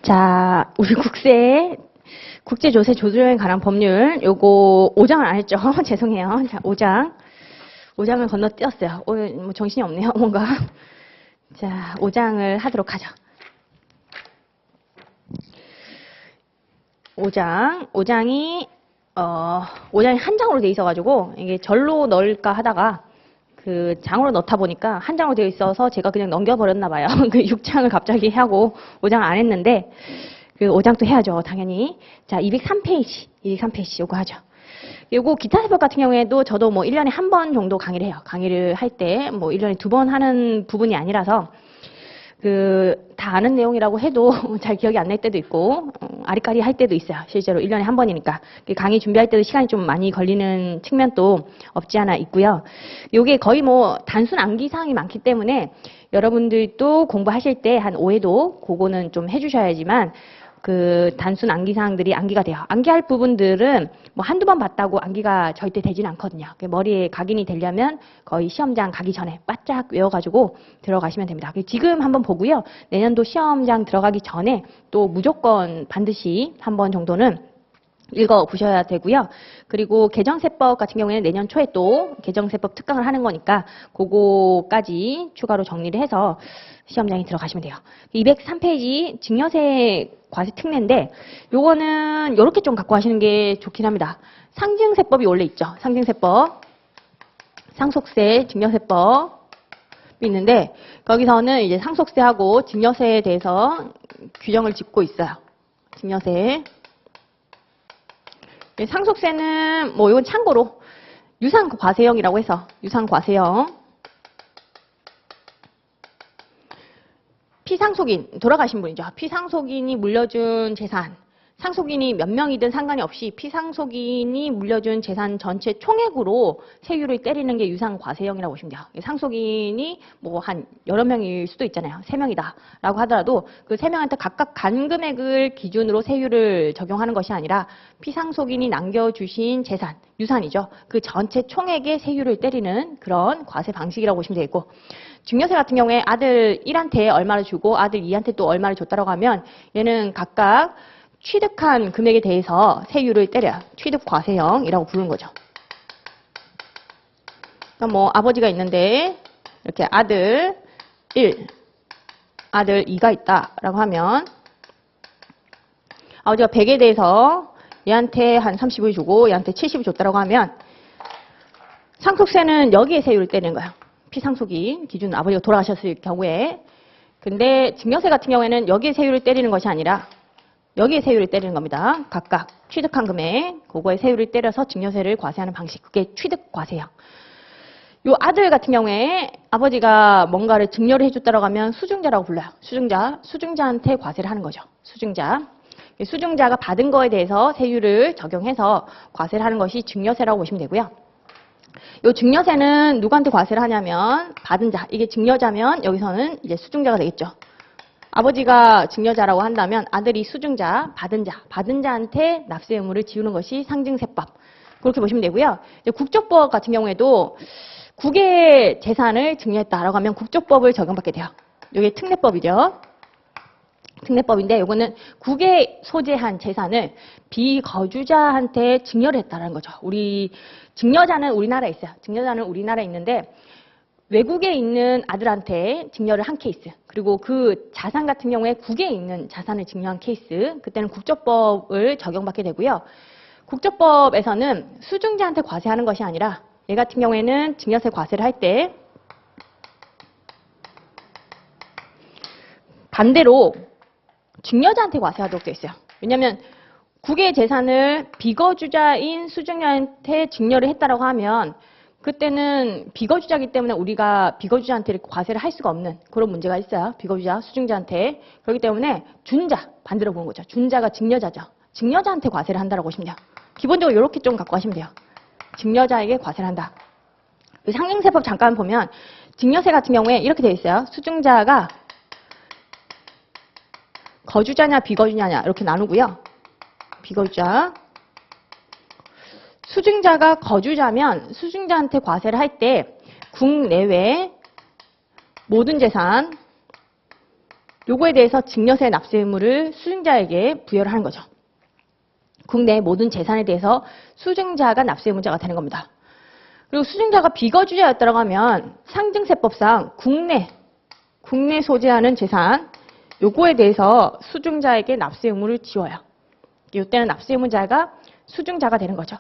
자, 우리 국제조세 조정에 관한 법률, 요거 5장을 안 했죠? 죄송해요. 자, 5장을 건너뛰었어요. 오늘 뭐 정신이 없네요, 뭔가. 자, 5장을 하도록 하죠. 5장이 한 장으로 돼 있어가지고, 이게 절로 넣을까 하다가, 그 장으로 넣다 보니까 한 장으로 되어 있어서 제가 그냥 넘겨버렸나 봐요. 그 6장을 갑자기 하고 5장 안 했는데, 그 5장 또 해야죠, 당연히. 자, 203페이지 요거 하죠. 요거 기타 세법 같은 경우에도 저도 뭐 1년에 한 번 정도 강의를 해요. 강의를 할 때 뭐 1년에 2번 하는 부분이 아니라서 다 아는 내용이라고 해도 잘 기억이 안 날 때도 있고 아리까리 할 때도 있어요. 실제로 1년에 한 번이니까. 강의 준비할 때도 시간이 좀 많이 걸리는 측면도 없지 않아 있고요. 요게 거의 뭐 단순 암기사항이 많기 때문에 여러분들도 공부하실 때 한 5회도 그거는 좀 해주셔야지만 그 단순 암기사항들이 암기가 돼요. 암기할 부분들은 뭐 한두 번 봤다고 암기가 절대 되진 않거든요. 머리에 각인이 되려면 거의 시험장 가기 전에 바짝 외워가지고 들어가시면 됩니다. 지금 한번 보고요. 내년도 시험장 들어가기 전에 또 무조건 반드시 한 번 정도는 읽어보셔야 되고요. 그리고 개정세법 같은 경우에는 내년 초에 또 개정세법 특강을 하는 거니까 그거까지 추가로 정리를 해서 시험장에 들어가시면 돼요. 203페이지 증여세 과세 특례인데 요거는 요렇게 좀 갖고 가시는 게 좋긴 합니다. 상증세법이 원래 있죠. 상증세법, 상속세, 증여세법이 있는데 거기서는 이제 상속세하고 증여세에 대해서 규정을 짓고 있어요. 증여세. 상속세는 뭐 이건 참고로 유상과세형이라고 해서 유상과세형 피상속인 돌아가신 분이죠. 피상속인이 물려준 재산 상속인이 몇 명이든 상관이 없이 피상속인이 물려준 재산 전체 총액으로 세율을 때리는 게 유상과세형이라고 보시면 돼요. 상속인이 뭐 한 여러 명일 수도 있잖아요. 3명이다 라고 하더라도 그 3명한테 각각 간 금액을 기준으로 세율을 적용하는 것이 아니라 피상속인이 남겨주신 재산, 유산이죠. 그 전체 총액의 세율을 때리는 그런 과세 방식이라고 보시면 되겠고 증여세 같은 경우에 아들 1한테 얼마를 주고 아들 2한테 또 얼마를 줬다라고 하면 얘는 각각 취득한 금액에 대해서 세율을 때려요. 취득과세형이라고 부르는 거죠. 그러니까 뭐 아버지가 있는데 이렇게 아들 1, 아들 2가 있다라고 하면 아버지가 100에 대해서 얘한테 한 30을 주고 얘한테 70을 줬다라고 하면 상속세는 여기에 세율을 때리는 거예요. 피상속인 기준 아버지가 돌아가셨을 경우에. 근데 증여세 같은 경우에는 여기에 세율을 때리는 것이 아니라 여기에 세율을 때리는 겁니다. 각각 취득한 금액 그거에 세율을 때려서 증여세를 과세하는 방식. 그게 취득과세형. 요 아들 같은 경우에 아버지가 뭔가를 증여를 해줬다라고 하면 수증자라고 불러요. 수증자한테 과세를 하는 거죠. 수증자가 받은 거에 대해서 세율을 적용해서 과세를 하는 것이 증여세라고 보시면 되고요. 요 증여세는 누구한테 과세를 하냐면 받은 자, 이게 증여자면 여기서는 이제 수증자가 되겠죠. 아버지가 증여자라고 한다면 아들이 수증자, 받은 자한테 납세 의무를 지우는 것이 상증세법. 그렇게 보시면 되고요. 이제 국적법 같은 경우에도 국의 재산을 증여했다라고 하면 국적법을 적용받게 돼요. 이게 특례법이죠. 특례법인데 이거는 국에 소재한 재산을 비거주자한테 증여를 했다는 거죠. 증여자는 우리나라에 있어요. 증여자는 우리나라에 있는데 외국에 있는 아들한테 증여를 한 케이스, 그리고 그 자산 같은 경우에 국에 있는 자산을 증여한 케이스, 그때는 국적법을 적용받게 되고요. 국적법에서는 수증자한테 과세하는 것이 아니라 얘 같은 경우에는 증여세 과세를 할 때 반대로 증여자한테 과세하도록 되어 있어요. 왜냐하면 국의 재산을 비거주자인 수증자한테 증여를 했다라고 하면 그때는 비거주자이기 때문에 우리가 비거주자한테 과세를 할 수가 없는 그런 문제가 있어요. 비거주자, 수증자한테. 그렇기 때문에 준자, 반대로 보는 거죠. 준자가 증여자죠. 증여자한테 과세를 한다라고 보시면 돼요. 기본적으로 이렇게 좀 갖고 가시면 돼요. 증여자에게 과세를 한다. 상증세법 잠깐 보면 증여세 같은 경우에 이렇게 되어 있어요. 수증자가 거주자냐 비거주자냐 이렇게 나누고요. 비거주자. 수증자가 거주자면 수증자한테 과세를 할 때 국내외 모든 재산 요거에 대해서 증여세 납세 의무를 수증자에게 부여를 하는 거죠. 국내 모든 재산에 대해서 수증자가 납세 의무자가 되는 겁니다. 그리고 수증자가 비거주자였다고 하면 상증세법상 국내 소재하는 재산 요거에 대해서 수증자에게 납세 의무를 지워요. 이때는 납세 의무자가 수증자가 되는 거죠.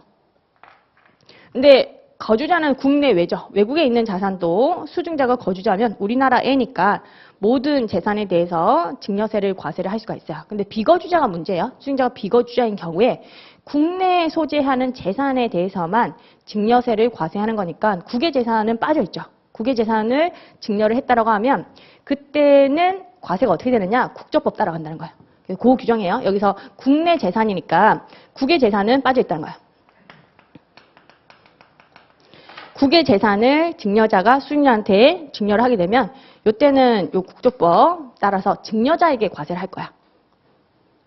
근데 거주자는 국내외죠. 외국에 있는 자산도 수증자가 거주자면 우리나라에니까 모든 재산에 대해서 증여세를 과세를 할 수가 있어요. 근데 비거주자가 문제예요. 수증자가 비거주자인 경우에 국내에 소재하는 재산에 대해서만 증여세를 과세하는 거니까 국외 재산은 빠져있죠. 국외 재산을 증여를 했다라고 하면 그때는 과세가 어떻게 되느냐? 국조법 따라간다는 거예요. 그 규정이에요. 여기서 국내 재산이니까 국외 재산은 빠져있다는 거예요. 국외 재산을 증여자가 수증자한테 증여를 하게 되면 이때는 요 국조법 따라서 증여자에게 과세를 할 거야.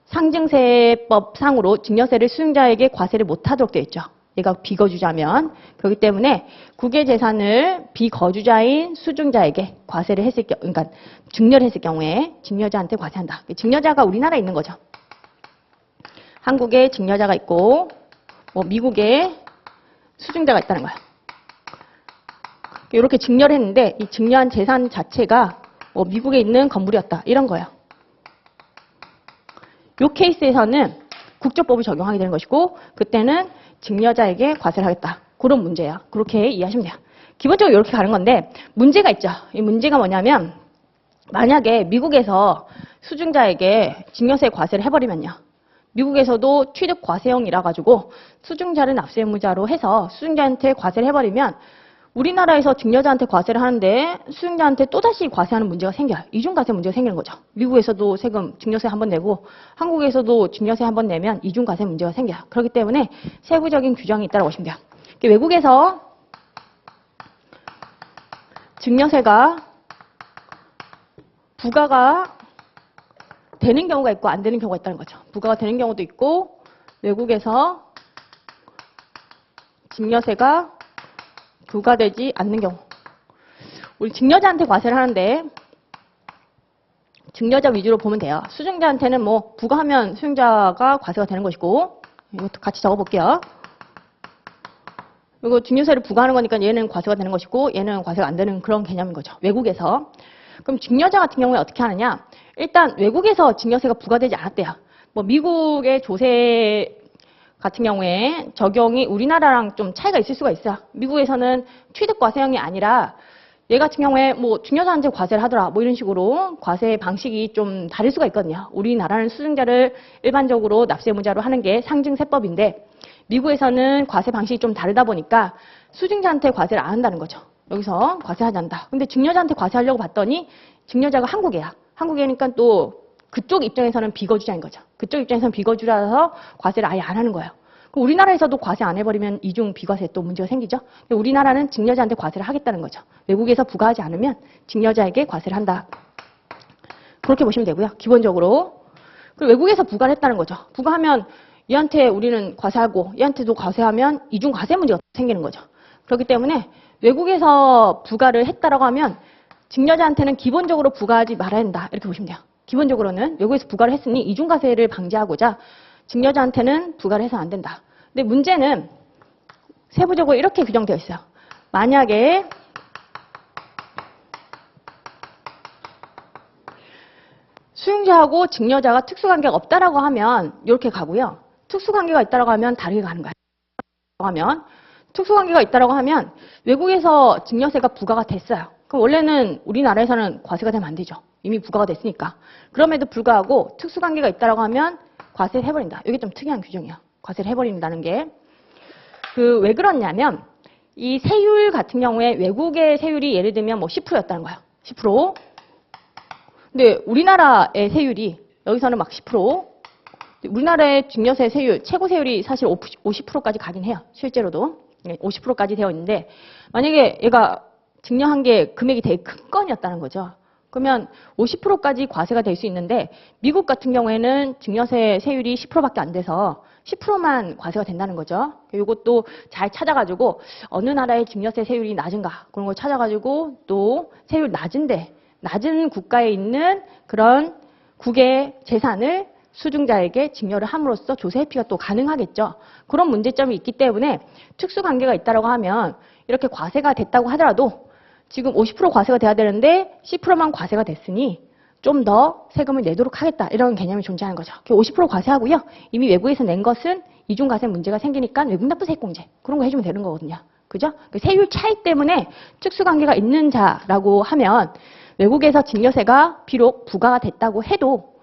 상증세법상으로 증여세를 수증자에게 과세를 못하도록 되어 있죠. 얘가 비거주자면. 그렇기 때문에 국외 재산을 비거주자인 수증자에게 과세를 했을 경우, 그러니까 증여를 했을 경우에 증여자한테 과세한다. 증여자가 우리나라에 있는 거죠. 한국에 증여자가 있고 뭐 미국에 수증자가 있다는 거야. 이렇게 증여를 했는데 이 증여한 재산 자체가 뭐 미국에 있는 건물이었다. 이런 거예요. 이 케이스에서는 국조법을 적용하게 되는 것이고 그때는 증여자에게 과세를 하겠다. 그런 문제예요. 그렇게 이해하시면 돼요. 기본적으로 이렇게 가는 건데 문제가 있죠. 이 문제가 뭐냐면 만약에 미국에서 수증자에게 증여세 과세를 해버리면요. 미국에서도 취득 과세형이라 가지고 수증자를 납세 의무자로 해서 수증자한테 과세를 해버리면 우리나라에서 증여자한테 과세를 하는데 수증자한테 또다시 과세하는 문제가 생겨요. 이중과세 문제가 생기는 거죠. 미국에서도 세금 증여세 한번 내고 한국에서도 증여세 한번 내면 이중과세 문제가 생겨요. 그렇기 때문에 세부적인 규정이 있다고 보시면 돼요. 외국에서 증여세가 부과가 되는 경우가 있고 안 되는 경우가 있다는 거죠. 부과가 되는 경우도 있고 외국에서 증여세가 부과되지 않는 경우. 우리 증여자한테 과세를 하는데 증여자 위주로 보면 돼요. 수증자한테는 뭐 부과하면 수증자가 과세가 되는 것이고 이것도 같이 적어볼게요. 그리고 증여세를 부과하는 거니까 얘는 과세가 되는 것이고 얘는 과세가 안 되는 그런 개념인 거죠. 외국에서. 그럼 증여자 같은 경우에 어떻게 하느냐. 일단 외국에서 증여세가 부과되지 않았대요. 뭐 미국의 조세 같은 경우에 적용이 우리나라랑 좀 차이가 있을 수가 있어요. 미국에서는 취득과세형이 아니라 얘 같은 경우에 뭐 증여자한테 과세를 하더라 뭐 이런 식으로 과세 방식이 좀 다를 수가 있거든요. 우리나라는 수증자를 일반적으로 납세 의무자로 하는 게 상증세법인데 미국에서는 과세 방식이 좀 다르다 보니까 수증자한테 과세를 안 한다는 거죠. 여기서 과세하지 않는다. 근데 증여자한테 과세하려고 봤더니 증여자가 한국이야. 한국이니까 또 그쪽 입장에서는 비거주자인 거죠. 그쪽 입장에서는 비거주라서 과세를 아예 안 하는 거예요. 그럼 우리나라에서도 과세 안 해버리면 이중 비과세 또 문제가 생기죠. 근데 우리나라는 증여자한테 과세를 하겠다는 거죠. 외국에서 부과하지 않으면 증여자에게 과세를 한다. 그렇게 보시면 되고요. 기본적으로. 그리고 외국에서 부과를 했다는 거죠. 부과하면 얘한테 우리는 과세하고 얘한테도 과세하면 이중 과세 문제가 생기는 거죠. 그렇기 때문에 외국에서 부과를 했다라고 하면 증여자한테는 기본적으로 부과하지 말아야 된다. 이렇게 보시면 돼요. 기본적으로는 외국에서 부과를 했으니 이중과세를 방지하고자 증여자한테는 부과를 해서는 안 된다. 근데 문제는 세부적으로 이렇게 규정되어 있어요. 만약에 수용자하고 증여자가 특수관계가 없다라고 하면 이렇게 가고요. 특수관계가 있다라고 하면 다르게 가는 거예요. 특수관계가 있다라고 하면 외국에서 증여세가 부과가 됐어요. 그럼 원래는 우리나라에서는 과세가 되면 안 되죠. 이미 부과가 됐으니까. 그럼에도 불구하고 특수관계가 있다라고 하면 과세를 해버린다. 이게 좀 특이한 규정이에요. 과세를 해버린다는 게. 왜 그러냐면 이 세율 같은 경우에 외국의 세율이 예를 들면 뭐 10%였다는 거예요. 10%. 근데 우리나라의 세율이 여기서는 막 10%. 우리나라의 증여세 세율, 최고 세율이 사실 50%까지 가긴 해요. 실제로도. 50%까지 되어 있는데 만약에 얘가 증여한 게 금액이 되게 큰 건이었다는 거죠. 그러면 50%까지 과세가 될 수 있는데 미국 같은 경우에는 증여세 세율이 10%밖에 안 돼서 10%만 과세가 된다는 거죠. 이것도 잘 찾아가지고 어느 나라의 증여세 세율이 낮은가 그런 걸 찾아가지고 또 세율 낮은데 낮은 국가에 있는 그런 국의 재산을 수증자에게 증여를 함으로써 조세 회피가 또 가능하겠죠. 그런 문제점이 있기 때문에 특수관계가 있다고 하면 이렇게 과세가 됐다고 하더라도 지금 50% 과세가 돼야 되는데 10%만 과세가 됐으니 좀 더 세금을 내도록 하겠다. 이런 개념이 존재하는 거죠. 50% 과세하고요. 이미 외국에서 낸 것은 이중과세 문제가 생기니까 외국납부세액공제 그런 거 해주면 되는 거거든요. 그죠? 세율 차이 때문에 특수관계가 있는 자라고 하면 외국에서 증여세가 비록 부과가 됐다고 해도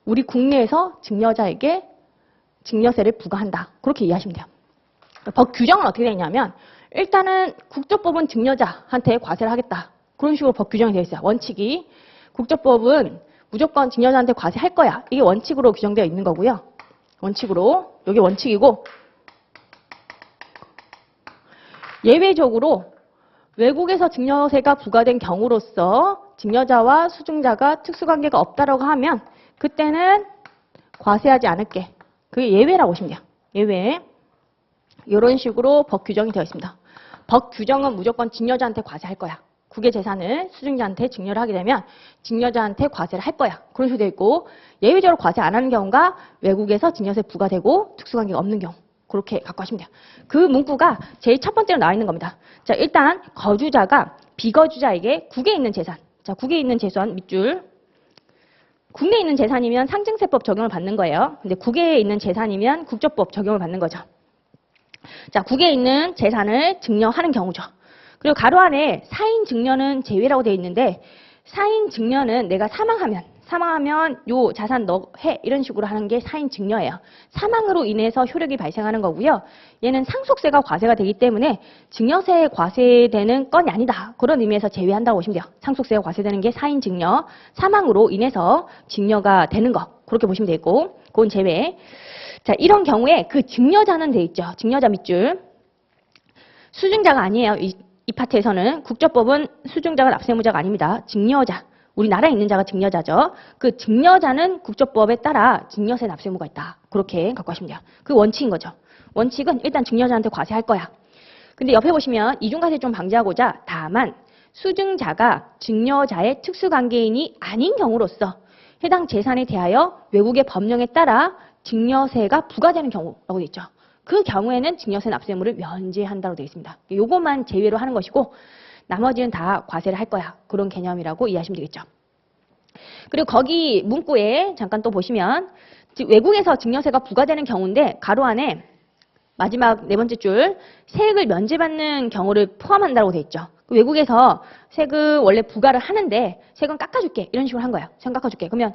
우리 국내에서 증여자에게 증여세를 부과한다. 그렇게 이해하시면 돼요. 법 규정은 어떻게 되냐면 일단은 국조법은 증여자한테 과세를 하겠다. 그런 식으로 법 규정이 되어 있어요. 원칙이. 국조법은 무조건 증여자한테 과세할 거야. 이게 원칙으로 규정되어 있는 거고요. 원칙으로. 이게 원칙이고 예외적으로 외국에서 증여세가 부과된 경우로서 증여자와 수증자가 특수관계가 없다라고 하면 그때는 과세하지 않을게. 그게 예외라고 보시면 돼요. 예외. 이런 식으로 법 규정이 되어 있습니다. 법 규정은 무조건 증여자한테 과세할 거야. 국의 재산을 수증자한테 증여를 하게 되면 증여자한테 과세를 할 거야. 그런 식으로 되어 있고 예외적으로 과세 안 하는 경우가 외국에서 증여세 부과되고 특수관계가 없는 경우. 그렇게 갖고 하시면 돼요. 그 문구가 제일 첫 번째로 나와 있는 겁니다. 자, 일단 거주자가 비거주자에게 국에 있는 재산. 자, 국에 있는 재산 밑줄. 국내에 있는 재산이면 상증세법 적용을 받는 거예요. 근데 국외에 있는 재산이면 국조법 적용을 받는 거죠. 자, 국외에 있는 재산을 증여하는 경우죠. 그리고 가로 안에 사인 증여는 제외라고 되어 있는데 사인 증여는 내가 사망하면 요 자산 너 해 이런 식으로 하는 게 사인 증여예요. 사망으로 인해서 효력이 발생하는 거고요. 얘는 상속세가 과세가 되기 때문에 증여세에 과세되는 건이 아니다. 그런 의미에서 제외한다고 보시면 돼요. 상속세가 과세되는 게 사인 증여, 사망으로 인해서 증여가 되는 거. 그렇게 보시면 되고 그건 제외. 자, 이런 경우에 그 증여자는 돼 있죠. 증여자 밑줄. 수증자가 아니에요. 이 파트에서는 국조법은 수증자가 납세무자가 아닙니다. 증여자. 우리나라에 있는 자가 증여자죠. 그 증여자는 국조법에 따라 증여세 납세무가 있다. 그렇게 갖고 하시면 돼요. 그 원칙인 거죠. 원칙은 일단 증여자한테 과세할 거야. 근데 옆에 보시면 이중과세 좀 방지하고자 다만 수증자가 증여자의 특수관계인이 아닌 경우로서 해당 재산에 대하여 외국의 법령에 따라 증여세가 부과되는 경우라고 되어 있죠. 그 경우에는 증여세 납세무를 면제한다고 되어 있습니다. 요것만 제외로 하는 것이고 나머지는 다 과세를 할 거야. 그런 개념이라고 이해하시면 되겠죠. 그리고 거기 문구에 잠깐 또 보시면 외국에서 증여세가 부과되는 경우인데 가로 안에 마지막 네 번째 줄 세액을 면제받는 경우를 포함한다고 되어 있죠. 외국에서 세금 원래 부과를 하는데 세금 깎아줄게 이런 식으로 한 거예요. 세금 깎아줄게. 그러면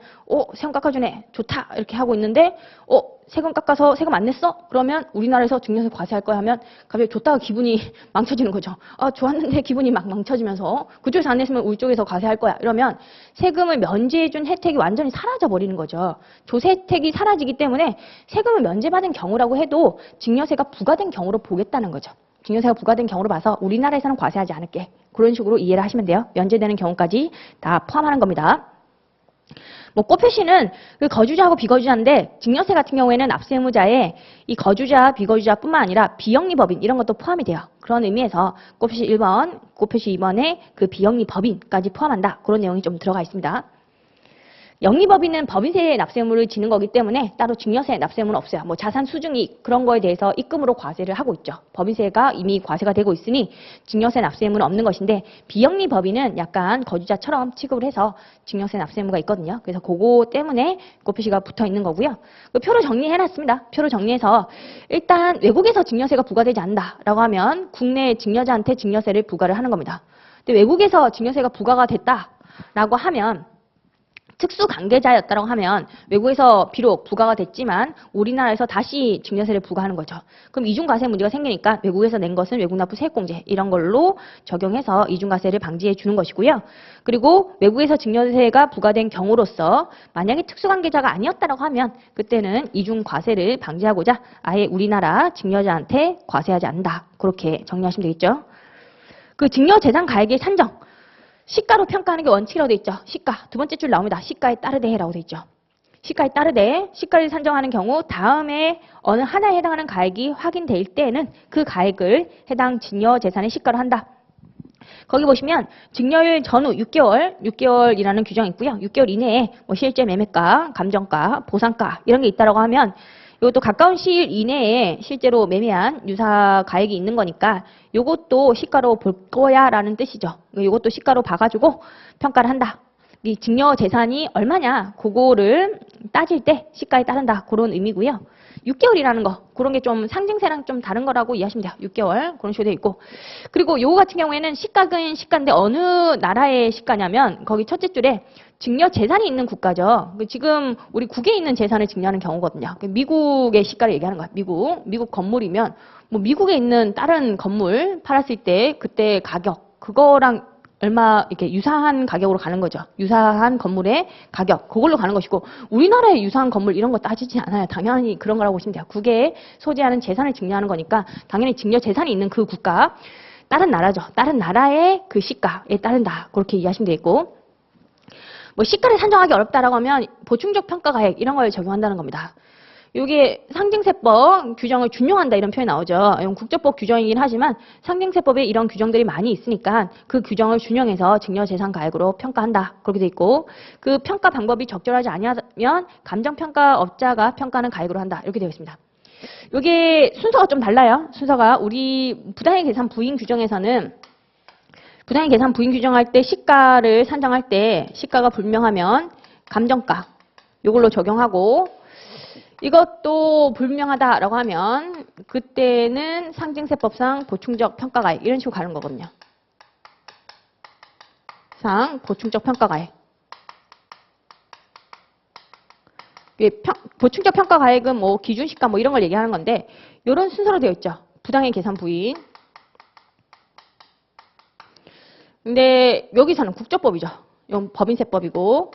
세금 깎아주네 좋다 이렇게 하고 있는데 세금 깎아서 세금 안 냈어? 그러면 우리나라에서 증여세 과세할 거야 하면 갑자기 줬다가 기분이 망쳐지는 거죠. 좋았는데 기분이 막 망쳐지면서 그쪽에서 안 냈으면 우리 쪽에서 과세할 거야. 이러면 세금을 면제해준 혜택이 완전히 사라져 버리는 거죠. 조세 혜택이 사라지기 때문에 세금을 면제받은 경우라고 해도 증여세가 부과된 경우로 보겠다는 거죠. 증여세가 부과된 경우로 봐서 우리나라에서는 과세하지 않을게. 그런 식으로 이해를 하시면 돼요. 면제되는 경우까지 다 포함하는 겁니다. 꽃표시는 그 거주자하고 비거주자인데 증여세 같은 경우에는 납세무자에 이 거주자, 비거주자뿐만 아니라 비영리법인 이런 것도 포함이 돼요. 그런 의미에서 꽃표시 1번, 꽃표시 2번에 그 비영리법인까지 포함한다. 그런 내용이 좀 들어가 있습니다. 영리법인은 법인세 납세무를 지는 거기 때문에 따로 증여세 납세무는 없어요. 자산 수증익 그런 거에 대해서 입금으로 과세를 하고 있죠. 법인세가 이미 과세가 되고 있으니 증여세 납세무는 없는 것인데 비영리법인은 약간 거주자처럼 취급을 해서 증여세 납세무가 있거든요. 그래서 그거 때문에 꽃표시가 붙어 있는 거고요. 표로 정리해놨습니다. 표로 정리해서 일단 외국에서 증여세가 부과되지 않는다라고 하면 국내 증여자한테 증여세를 부과를 하는 겁니다. 근데 외국에서 증여세가 부과가 됐다라고 하면 특수관계자였다고 하면 외국에서 비록 부과가 됐지만 우리나라에서 다시 증여세를 부과하는 거죠. 그럼 이중과세 문제가 생기니까 외국에서 낸 것은 외국납부세액공제 이런 걸로 적용해서 이중과세를 방지해 주는 것이고요. 그리고 외국에서 증여세가 부과된 경우로서 만약에 특수관계자가 아니었다고 하면 그때는 이중과세를 방지하고자 아예 우리나라 증여자한테 과세하지 않는다. 그렇게 정리하시면 되겠죠. 그 증여재산가액의 산정. 시가로 평가하는 게 원칙이라고 돼 있죠. 시가. 두 번째 줄 나옵니다. 시가에 따르되 해라고 돼 있죠. 시가에 따르되 시가를 산정하는 경우 다음에 어느 하나에 해당하는 가액이 확인될 때에는 그 가액을 해당 증여재산의 시가로 한다. 거기 보시면 증여율 전후 6개월이라는 규정이 있고요. 6개월 이내에 뭐 실제 매매가, 감정가, 보상가 이런 게 있다라고 하면 이것도 가까운 시일 이내에 실제로 매매한 유사 가액이 있는 거니까 이것도 시가로 볼 거야라는 뜻이죠. 이것도 시가로 봐가지고 평가를 한다. 이 증여 재산이 얼마냐 그거를 따질 때 시가에 따른다 그런 의미고요. 6개월이라는 거 그런 게 좀 상징세랑 좀 다른 거라고 이해하시면 돼요. 6개월 그런 식으로 되어 있고 그리고 요거 같은 경우에는 시가는 시가인데 어느 나라의 시가냐면 거기 첫째 줄에 증여 재산이 있는 국가죠. 지금 우리 국에 있는 재산을 증여하는 경우거든요. 미국의 시가를 얘기하는 거야. 미국 건물이면 뭐 미국에 있는 다른 건물 팔았을 때 그때 가격 그거랑 얼마 이렇게 유사한 가격으로 가는 거죠. 유사한 건물의 가격 그걸로 가는 것이고 우리나라의 유사한 건물 이런 거 따지지 않아요. 당연히 그런 거라고 보시면 돼요. 국에 소지하는 재산을 증여하는 거니까 당연히 증여 재산이 있는 그 국가 다른 나라죠. 다른 나라의 그 시가에 따른다. 그렇게 이해하시면 되겠고 뭐 시가를 산정하기 어렵다라고 하면 보충적 평가가액 이런 걸 적용한다는 겁니다. 이게 상징세법 규정을 준용한다 이런 표현이 나오죠. 이건 국제법 규정이긴 하지만 상징세법에 이런 규정들이 많이 있으니까 그 규정을 준용해서 증여재산가액으로 평가한다. 그렇게 돼 있고 그 평가 방법이 적절하지 아니하면 감정평가업자가 평가하는 가액으로 한다. 이렇게 되어 있습니다. 이게 순서가 좀 달라요. 순서가 우리 부당의 계산 부인 규정에서는 부당의 계산 부인 규정할 때 시가를 산정할 때 시가가 불명하면 감정가 이걸로 적용하고 이것도 불명하다라고 하면 그때는 상징세법상 보충적 평가가액 이런 식으로 가는 거거든요. 보충적 평가가액. 보충적 평가가액은 뭐 기준시가 뭐 이런 걸 얘기하는 건데 이런 순서로 되어 있죠. 부당의 계산 부인. 근데 여기서는 국조법이죠. 이건 법인세법이고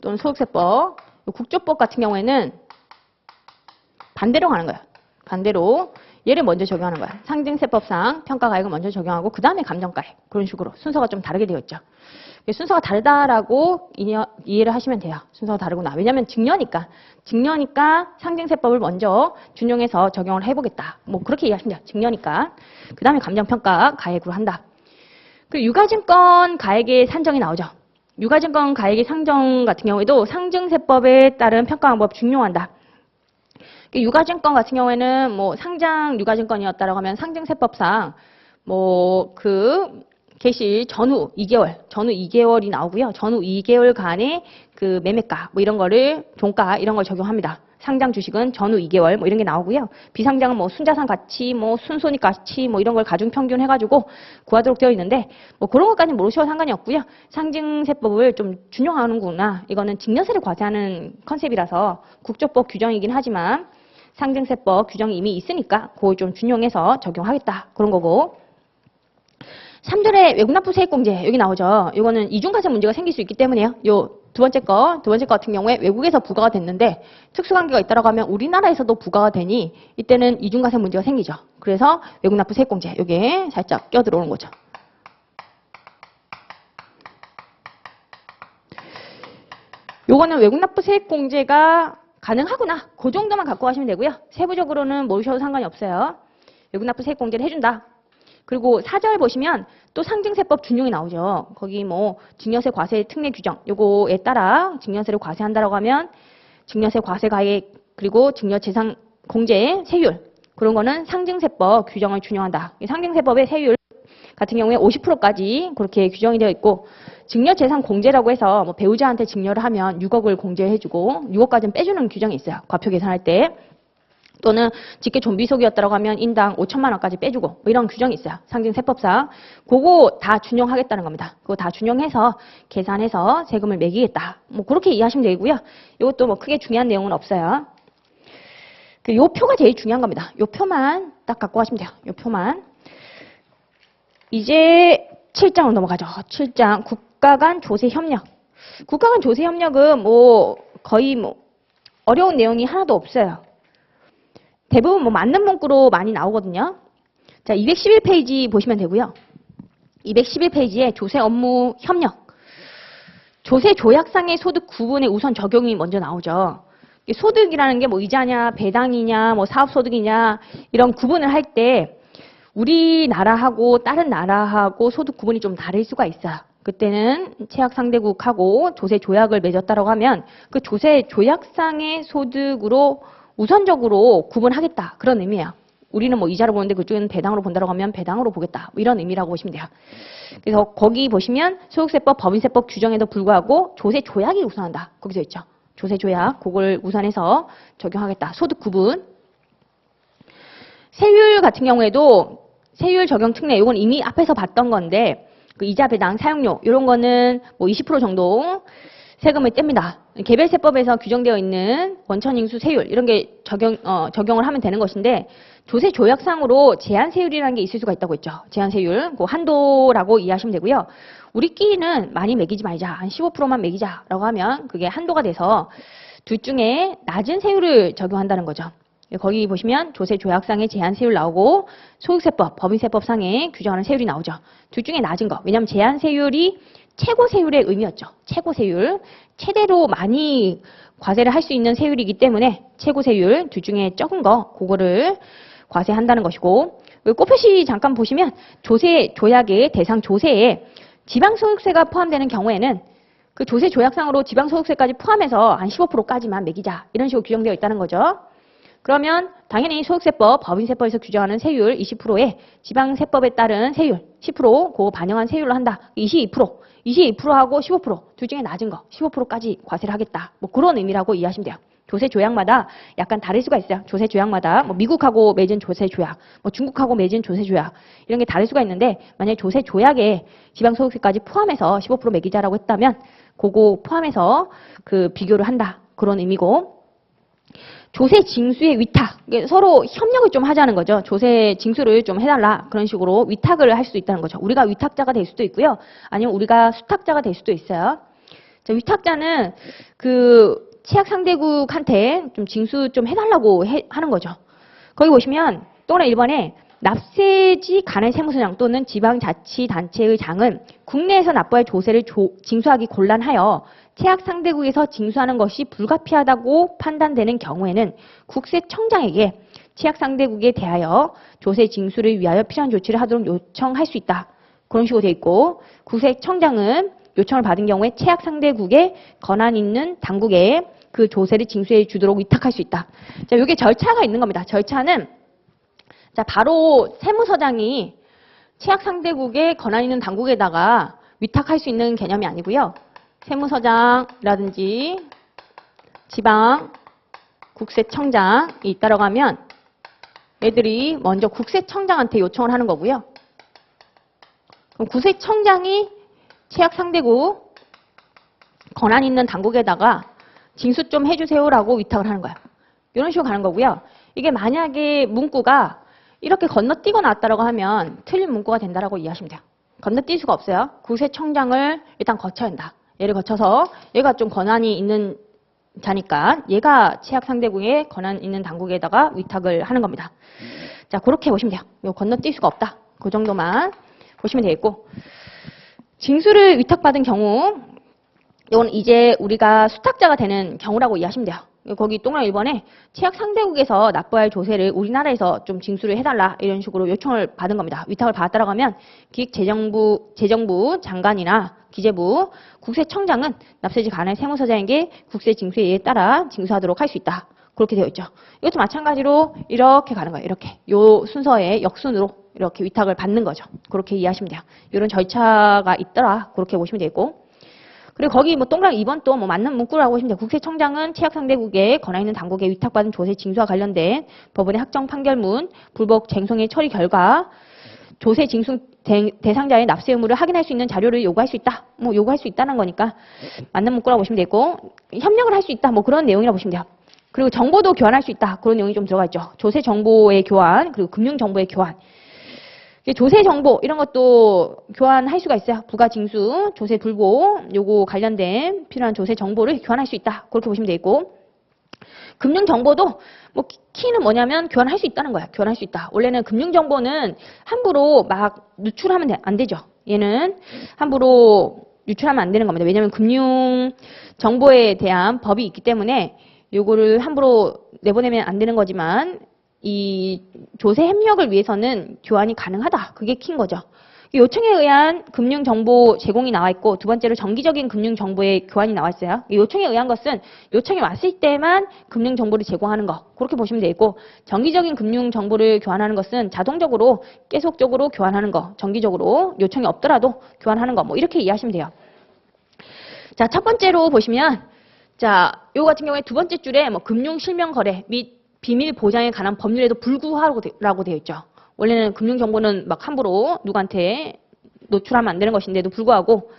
또는 소득세법. 국조법 같은 경우에는 반대로 가는 거야. 반대로 얘를 먼저 적용하는 거야. 상징세법상 평가가액을 먼저 적용하고 그 다음에 감정가액. 그런 식으로 순서가 좀 다르게 되어 있죠. 순서가 다르다라고 이해를 하시면 돼요. 순서가 다르구나. 왜냐하면 증여니까 상징세법을 먼저 준용해서 적용을 해보겠다. 뭐 그렇게 이해하시면 돼요. 증여니까. 그 다음에 감정평가가액으로 한다. 그리고 유가증권 가액의 산정이 나오죠. 유가증권 가액의 산정 같은 경우에도 상징세법에 따른 평가 방법 준용한다. 유가증권 같은 경우에는 뭐 상장 유가증권이었다라고 하면 상징세법상 뭐 그 개시 전후 2개월이 나오고요. 전후 2개월간의 그 매매가 뭐 이런 거를 종가 이런 걸 적용합니다. 상장 주식은 전후 2개월 뭐 이런 게 나오고요. 비상장은 뭐 순자산 가치, 뭐 순손익 가치 뭐 이런 걸 가중 평균 해가지고 구하도록 되어 있는데 뭐 그런 것까지는 모르셔도 상관이 없고요. 상징세법을 좀 준용하는구나. 이거는 증여세를 과세하는 컨셉이라서 국조법 규정이긴 하지만 상징세법 규정이 이미 있으니까 그걸 좀 준용해서 적용하겠다. 그런 거고. 3절에 외국납부 세액공제 여기 나오죠. 이거는 이중과세 문제가 생길 수 있기 때문에요. 요 두 번째 거 같은 경우에 외국에서 부과가 됐는데 특수관계가 있다라고 하면 우리나라에서도 부과가 되니 이때는 이중과세 문제가 생기죠. 그래서 외국납부 세액공제 여기에 살짝 껴들어오는 거죠. 요거는 외국납부 세액공제가 가능하구나. 그 정도만 갖고 가시면 되고요. 세부적으로는 모르셔도 상관이 없어요. 외국납부 세액공제를 해준다. 그리고 4절 보시면 또 상징세법 준용이 나오죠. 거기 뭐 증여세 과세 특례 규정 요거에 따라 증여세를 과세한다라고 하면 증여세 과세가액 그리고 증여재산 공제 세율 그런 거는 상징세법 규정을 준용한다. 이 상징세법의 세율 같은 경우에 50%까지 그렇게 규정이 되어 있고 증여재산 공제라고 해서 뭐 배우자한테 증여를 하면 6억을 공제해주고 6억까지는 빼주는 규정이 있어요. 과표 계산할 때. 또는 직계 좀비속이었다고 하면 인당 5천만 원까지 빼주고 뭐 이런 규정이 있어요. 상징세법상. 그거 다 준용하겠다는 겁니다. 그거 다 준용해서 계산해서 세금을 매기겠다. 뭐 그렇게 이해하시면 되고요. 이것도 뭐 크게 중요한 내용은 없어요. 요 표가 제일 중요한 겁니다. 요 표만 딱 갖고 가시면 돼요. 요 표만. 이제 7장으로 넘어가죠. 7장 국가 간 조세 협력. 국가 간 조세 협력은 뭐 거의 뭐 어려운 내용이 하나도 없어요. 대부분 뭐 맞는 문구로 많이 나오거든요. 자, 211페이지 보시면 되고요. 211페이지에 조세 업무 협력. 조세 조약상의 소득 구분의 우선 적용이 먼저 나오죠. 소득이라는 게 뭐 이자냐, 배당이냐, 뭐 사업소득이냐 이런 구분을 할 때 우리나라하고 다른 나라하고 소득 구분이 좀 다를 수가 있어요. 그때는 채약 상대국하고 조세 조약을 맺었다고 하면 그 조세 조약상의 소득으로 우선적으로 구분하겠다. 그런 의미예요. 우리는 뭐 이자로 보는데 그쪽은 배당으로 본다고 하면 배당으로 보겠다. 뭐 이런 의미라고 보시면 돼요. 그래서 거기 보시면 소득세법, 법인세법 규정에도 불구하고 조세 조약이 우선한다. 거기서 있죠. 조세 조약, 그걸 우선해서 적용하겠다. 소득 구분. 세율 같은 경우에도 세율 적용 특례, 이건 이미 앞에서 봤던 건데 그 이자 배당 사용료 이런 거는 뭐 20% 정도 세금을 뗍니다. 개별세법에서 규정되어 있는 원천징수 세율 이런 게 적용을 하면 되는 것인데 조세 조약상으로 제한 세율이라는 게 있을 수가 있다고 했죠. 제한 세율, 그 한도라고 이해하시면 되고요. 우리끼리는 많이 매기지 말자, 한 15%만 매기자라고 하면 그게 한도가 돼서 둘 중에 낮은 세율을 적용한다는 거죠. 거기 보시면 조세 조약상의 제한 세율 나오고 소득세법, 법인세법상에 규정하는 세율이 나오죠. 둘 중에 낮은 거. 왜냐하면 제한 세율이 최고 세율의 의미였죠. 최고 세율. 최대로 많이 과세를 할 수 있는 세율이기 때문에 최고 세율 둘 중에 적은 거 그거를 과세한다는 것이고 꽃표시 잠깐 보시면 조세 조약의 대상 조세에 지방소득세가 포함되는 경우에는 그 조세 조약상으로 지방소득세까지 포함해서 한 15%까지만 매기자 이런 식으로 규정되어 있다는 거죠. 그러면 당연히 소득세법, 법인세법에서 규정하는 세율 20%에 지방세법에 따른 세율 10% 그거 반영한 세율로 한다. 22%하고 15%둘 중에 낮은 거 15%까지 과세를 하겠다. 뭐 그런 의미라고 이해하시면 돼요. 조세 조약마다 약간 다를 수가 있어요. 조세 조약마다 뭐 미국하고 맺은 조세 조약, 뭐 중국하고 맺은 조세 조약 이런 게 다를 수가 있는데 만약에 조세 조약에 지방소득세까지 포함해서 15% 매기자라고 했다면 그거 포함해서 그 비교를 한다. 그런 의미고 조세 징수의 위탁, 서로 협력을 좀 하자는 거죠. 조세 징수를 좀 해달라. 그런 식으로 위탁을 할 수도 있다는 거죠. 우리가 위탁자가 될 수도 있고요. 아니면 우리가 수탁자가 될 수도 있어요. 자, 위탁자는 그 채약 상대국한테 좀 징수 좀 해달라고 하는 거죠. 거기 보시면 또는 1번에 납세지 간의 세무서장 또는 지방자치단체의 장은 국내에서 납부할 조세를 징수하기 곤란하여 채약 상대국에서 징수하는 것이 불가피하다고 판단되는 경우에는 국세청장에게 채약 상대국에 대하여 조세 징수를 위하여 필요한 조치를 하도록 요청할 수 있다. 그런 식으로 돼 있고 국세청장은 요청을 받은 경우에 채약 상대국에 권한 있는 당국에 그 조세를 징수해 주도록 위탁할 수 있다. 자, 이게 절차가 있는 겁니다. 절차는 자, 바로 세무서장이 채약 상대국에 권한 있는 당국에다가 위탁할 수 있는 개념이 아니고요. 세무서장이라든지 지방 국세청장이 있다라고 하면 애들이 먼저 국세청장한테 요청을 하는 거고요. 그럼 국세청장이 채약 상대국 권한 있는 당국에다가 징수 좀 해주세요라고 위탁을 하는 거예요. 이런 식으로 가는 거고요. 이게 만약에 문구가 이렇게 건너뛰고 나왔다라고 하면 틀린 문구가 된다라고 이해하시면 돼요. 건너뛸 수가 없어요. 국세청장을 일단 거쳐야 한다. 얘를 거쳐서 얘가 좀 권한이 있는 자니까 얘가 채약 상대국에 권한 있는 당국에다가 위탁을 하는 겁니다. 자, 그렇게 보시면 돼요. 이거 건너뛸 수가 없다. 그 정도만 보시면 되겠고 징수를 위탁받은 경우 이건 이제 우리가 수탁자가 되는 경우라고 이해하시면 돼요. 거기 동그라미 1번에 채약 상대국에서 납부할 조세를 우리나라에서 좀 징수를 해달라 이런 식으로 요청을 받은 겁니다. 위탁을 받았다고 하면 기획재정부 장관이나 기재부, 국세청장은 납세지 관할 세무서장에게 국세징수에 의해 따라 징수하도록 할 수 있다. 그렇게 되어 있죠. 이것도 마찬가지로 이렇게 가는 거예요. 이렇게 요 순서의 역순으로 이렇게 위탁을 받는 거죠. 그렇게 이해하시면 돼요. 이런 절차가 있더라. 그렇게 보시면 되고. 그리고 거기 뭐 동그라미 2번 또 뭐 맞는 문구라고 보시면 돼요. 국세청장은 채약 상대국에 권한 있는 당국에 위탁받은 조세 징수와 관련된 법원의 확정 판결문, 불복 쟁송의 처리 결과, 조세 징수 대상자의 납세 의무를 확인할 수 있는 자료를 요구할 수 있다. 뭐 요구할 수 있다는 거니까 맞는 문구라고 보시면 되고 협력을 할 수 있다. 뭐 그런 내용이라고 보시면 돼요. 그리고 정보도 교환할 수 있다. 그런 내용이 좀 들어가 있죠. 조세 정보의 교환, 그리고 금융 정보의 교환. 조세 정보 이런 것도 교환할 수가 있어요. 부가징수, 조세 불복 요거 관련된 필요한 조세 정보를 교환할 수 있다. 그렇게 보시면 되고 금융 정보도 뭐 키는 뭐냐면 교환할 수 있다는 거야. 교환할 수 있다. 원래는 금융 정보는 함부로 막 누출하면 안 되죠. 얘는 함부로 유출하면 안 되는 겁니다. 왜냐하면 금융 정보에 대한 법이 있기 때문에 요거를 함부로 내보내면 안 되는 거지만 이 조세 협력을 위해서는 교환이 가능하다. 그게 키인 거죠. 요청에 의한 금융정보 제공이 나와 있고 두 번째로 정기적인 금융정보의 교환이 나와 있어요. 요청에 의한 것은 요청이 왔을 때만 금융정보를 제공하는 거 그렇게 보시면 되고 정기적인 금융정보를 교환하는 것은 자동적으로 계속적으로 교환하는 거 정기적으로 요청이 없더라도 교환하는 거 뭐 이렇게 이해하시면 돼요. 자, 첫 번째로 보시면 자, 요 같은 경우에 두 번째 줄에 뭐 금융실명거래 및 비밀 보장에 관한 법률에도 불구하라고 되어 있죠. 원래는 금융정보는 막 함부로 누구한테 노출하면 안 되는 것인데도 불구하고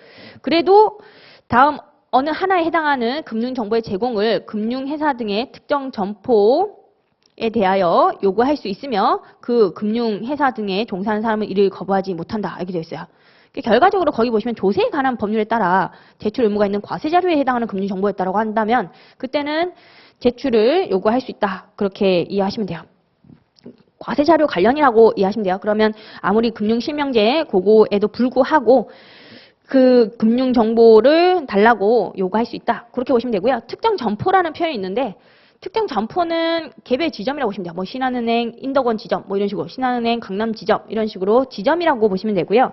그래도 다음 어느 하나에 해당하는 금융정보의 제공을 금융회사 등의 특정 점포에 대하여 요구할 수 있으며 그 금융회사 등에 종사하는 사람은 이를 거부하지 못한다. 이렇게 되어 있어요. 결과적으로 거기 보시면 조세에 관한 법률에 따라 제출 의무가 있는 과세자료에 해당하는 금융정보였다고 한다면 그때는 제출을 요구할 수 있다. 그렇게 이해하시면 돼요. 과세자료 관련이라고 이해하시면 돼요. 그러면 아무리 금융실명제 그거에도 불구하고 그 금융정보를 달라고 요구할 수 있다. 그렇게 보시면 되고요. 특정 점포라는 표현이 있는데 특정 점포는 개별 지점이라고 보시면 돼요. 뭐 신한은행, 인덕원 지점 뭐 이런 식으로 신한은행, 강남 지점 이런 식으로 지점이라고 보시면 되고요.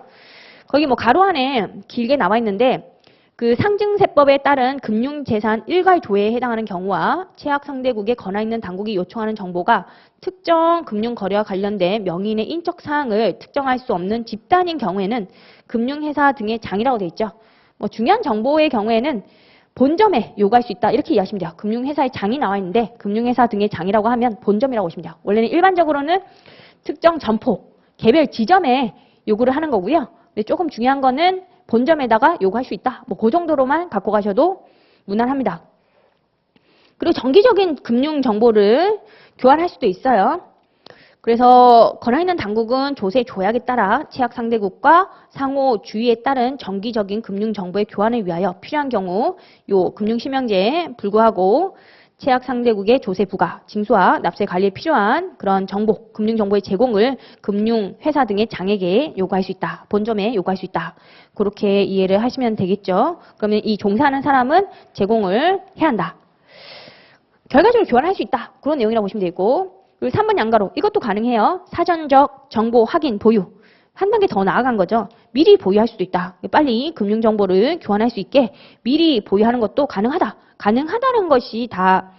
거기 뭐 가로 안에 길게 나와 있는데 그 상증세법에 따른 금융재산 일괄 조회에 해당하는 경우와 채약상대국에 권한 있는 당국이 요청하는 정보가 특정 금융거래와 관련된 명의인의 인적 사항을 특정할 수 없는 집단인 경우에는 금융회사 등의 장이라고 되어 있죠. 뭐 중요한 정보의 경우에는 본점에 요구할 수 있다. 이렇게 이해하시면 돼요. 금융회사의 장이 나와 있는데 금융회사 등의 장이라고 하면 본점이라고 보시면 돼요. 원래는 일반적으로는 특정 점포, 개별 지점에 요구를 하는 거고요. 근데 조금 중요한 거는 본점에다가 요구할 수 있다. 뭐 그 정도로만 갖고 가셔도 무난합니다. 그리고 정기적인 금융 정보를 교환할 수도 있어요. 그래서 권한 있는 당국은 조세 조약에 따라 채약 상대국과 상호 주의에 따른 정기적인 금융 정보의 교환을 위하여 필요한 경우 요 금융실명제에 불구하고 채약 상대국의 조세 부과, 징수와 납세 관리에 필요한 그런 정보, 금융 정보의 제공을 금융회사 등의 장에게 요구할 수 있다. 본점에 요구할 수 있다. 그렇게 이해를 하시면 되겠죠. 그러면 이 종사하는 사람은 제공을 해야 한다. 결과적으로 교환할 수 있다. 그런 내용이라고 보시면 되고 그리고 3번 양가로 이것도 가능해요. 사전적 정보 확인 보유. 한 단계 더 나아간 거죠. 미리 보유할 수도 있다. 빨리 금융정보를 교환할 수 있게 미리 보유하는 것도 가능하다. 가능하다는 것이 다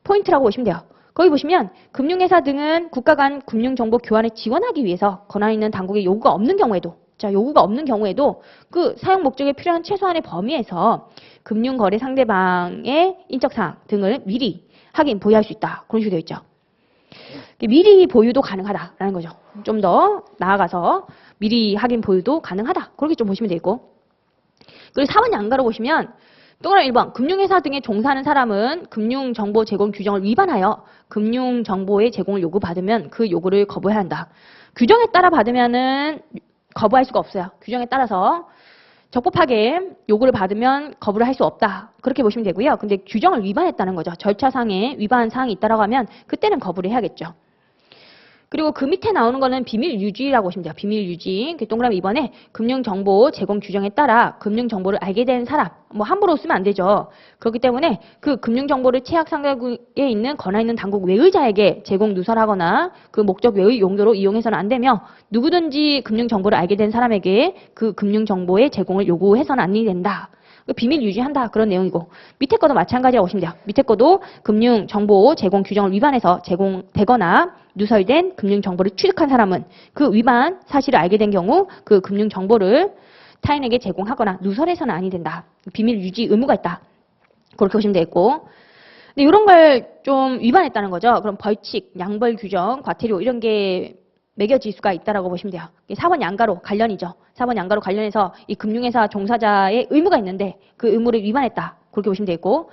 포인트라고 보시면 돼요. 거기 보시면 금융회사 등은 국가 간 금융정보 교환을 지원하기 위해서 권한 있는 당국의 요구가 없는 경우에도 요구가 없는 경우에도 그 사용 목적에 필요한 최소한의 범위에서 금융거래 상대방의 인적사항 등을 미리 확인, 보유할 수 있다. 그런 식으로 되어 있죠. 미리 보유도 가능하다라는 거죠. 좀 더 나아가서 미리 확인, 보유도 가능하다. 그렇게 좀 보시면 되고. 그리고 4번 양가로 보시면 동그라미 1번 금융회사 등에 종사하는 사람은 금융정보 제공 규정을 위반하여 금융정보의 제공을 요구받으면 그 요구를 거부해야 한다. 규정에 따라 받으면은 거부할 수가 없어요. 규정에 따라서 적법하게 요구를 받으면 거부를 할 수 없다. 그렇게 보시면 되고요. 근데 규정을 위반했다는 거죠. 절차상에 위반 사항이 있다라고 하면 그때는 거부를 해야겠죠. 그리고 그 밑에 나오는 거는 비밀 유지라고 보시면 돼요. 비밀 유지. 동그라미 2번에 금융정보 제공 규정에 따라 금융정보를 알게 된 사람. 뭐 함부로 쓰면 안 되죠. 그렇기 때문에 그 금융정보를 채약 상대국에 있는 권한 있는 당국 외의자에게 제공 누설하거나 그 목적 외의 용도로 이용해서는 안 되며 누구든지 금융정보를 알게 된 사람에게 그 금융정보의 제공을 요구해서는 안 된다. 비밀 유지한다. 그런 내용이고 밑에 거도 마찬가지라고 보시면 돼요. 밑에 거도 금융정보 제공 규정을 위반해서 제공되거나 누설된 금융정보를 취득한 사람은 그 위반 사실을 알게 된 경우 그 금융정보를 타인에게 제공하거나 누설해서는 아니 된다. 비밀 유지 의무가 있다. 그렇게 보시면 되겠고 근데 이런 걸 좀 위반했다는 거죠. 그럼 벌칙, 양벌 규정, 과태료 이런 게 매겨질 수가 있다라고 보시면 돼요. 4번 양가로 관련이죠. 4번 양가로 관련해서 이 금융회사 종사자의 의무가 있는데 그 의무를 위반했다. 그렇게 보시면 되고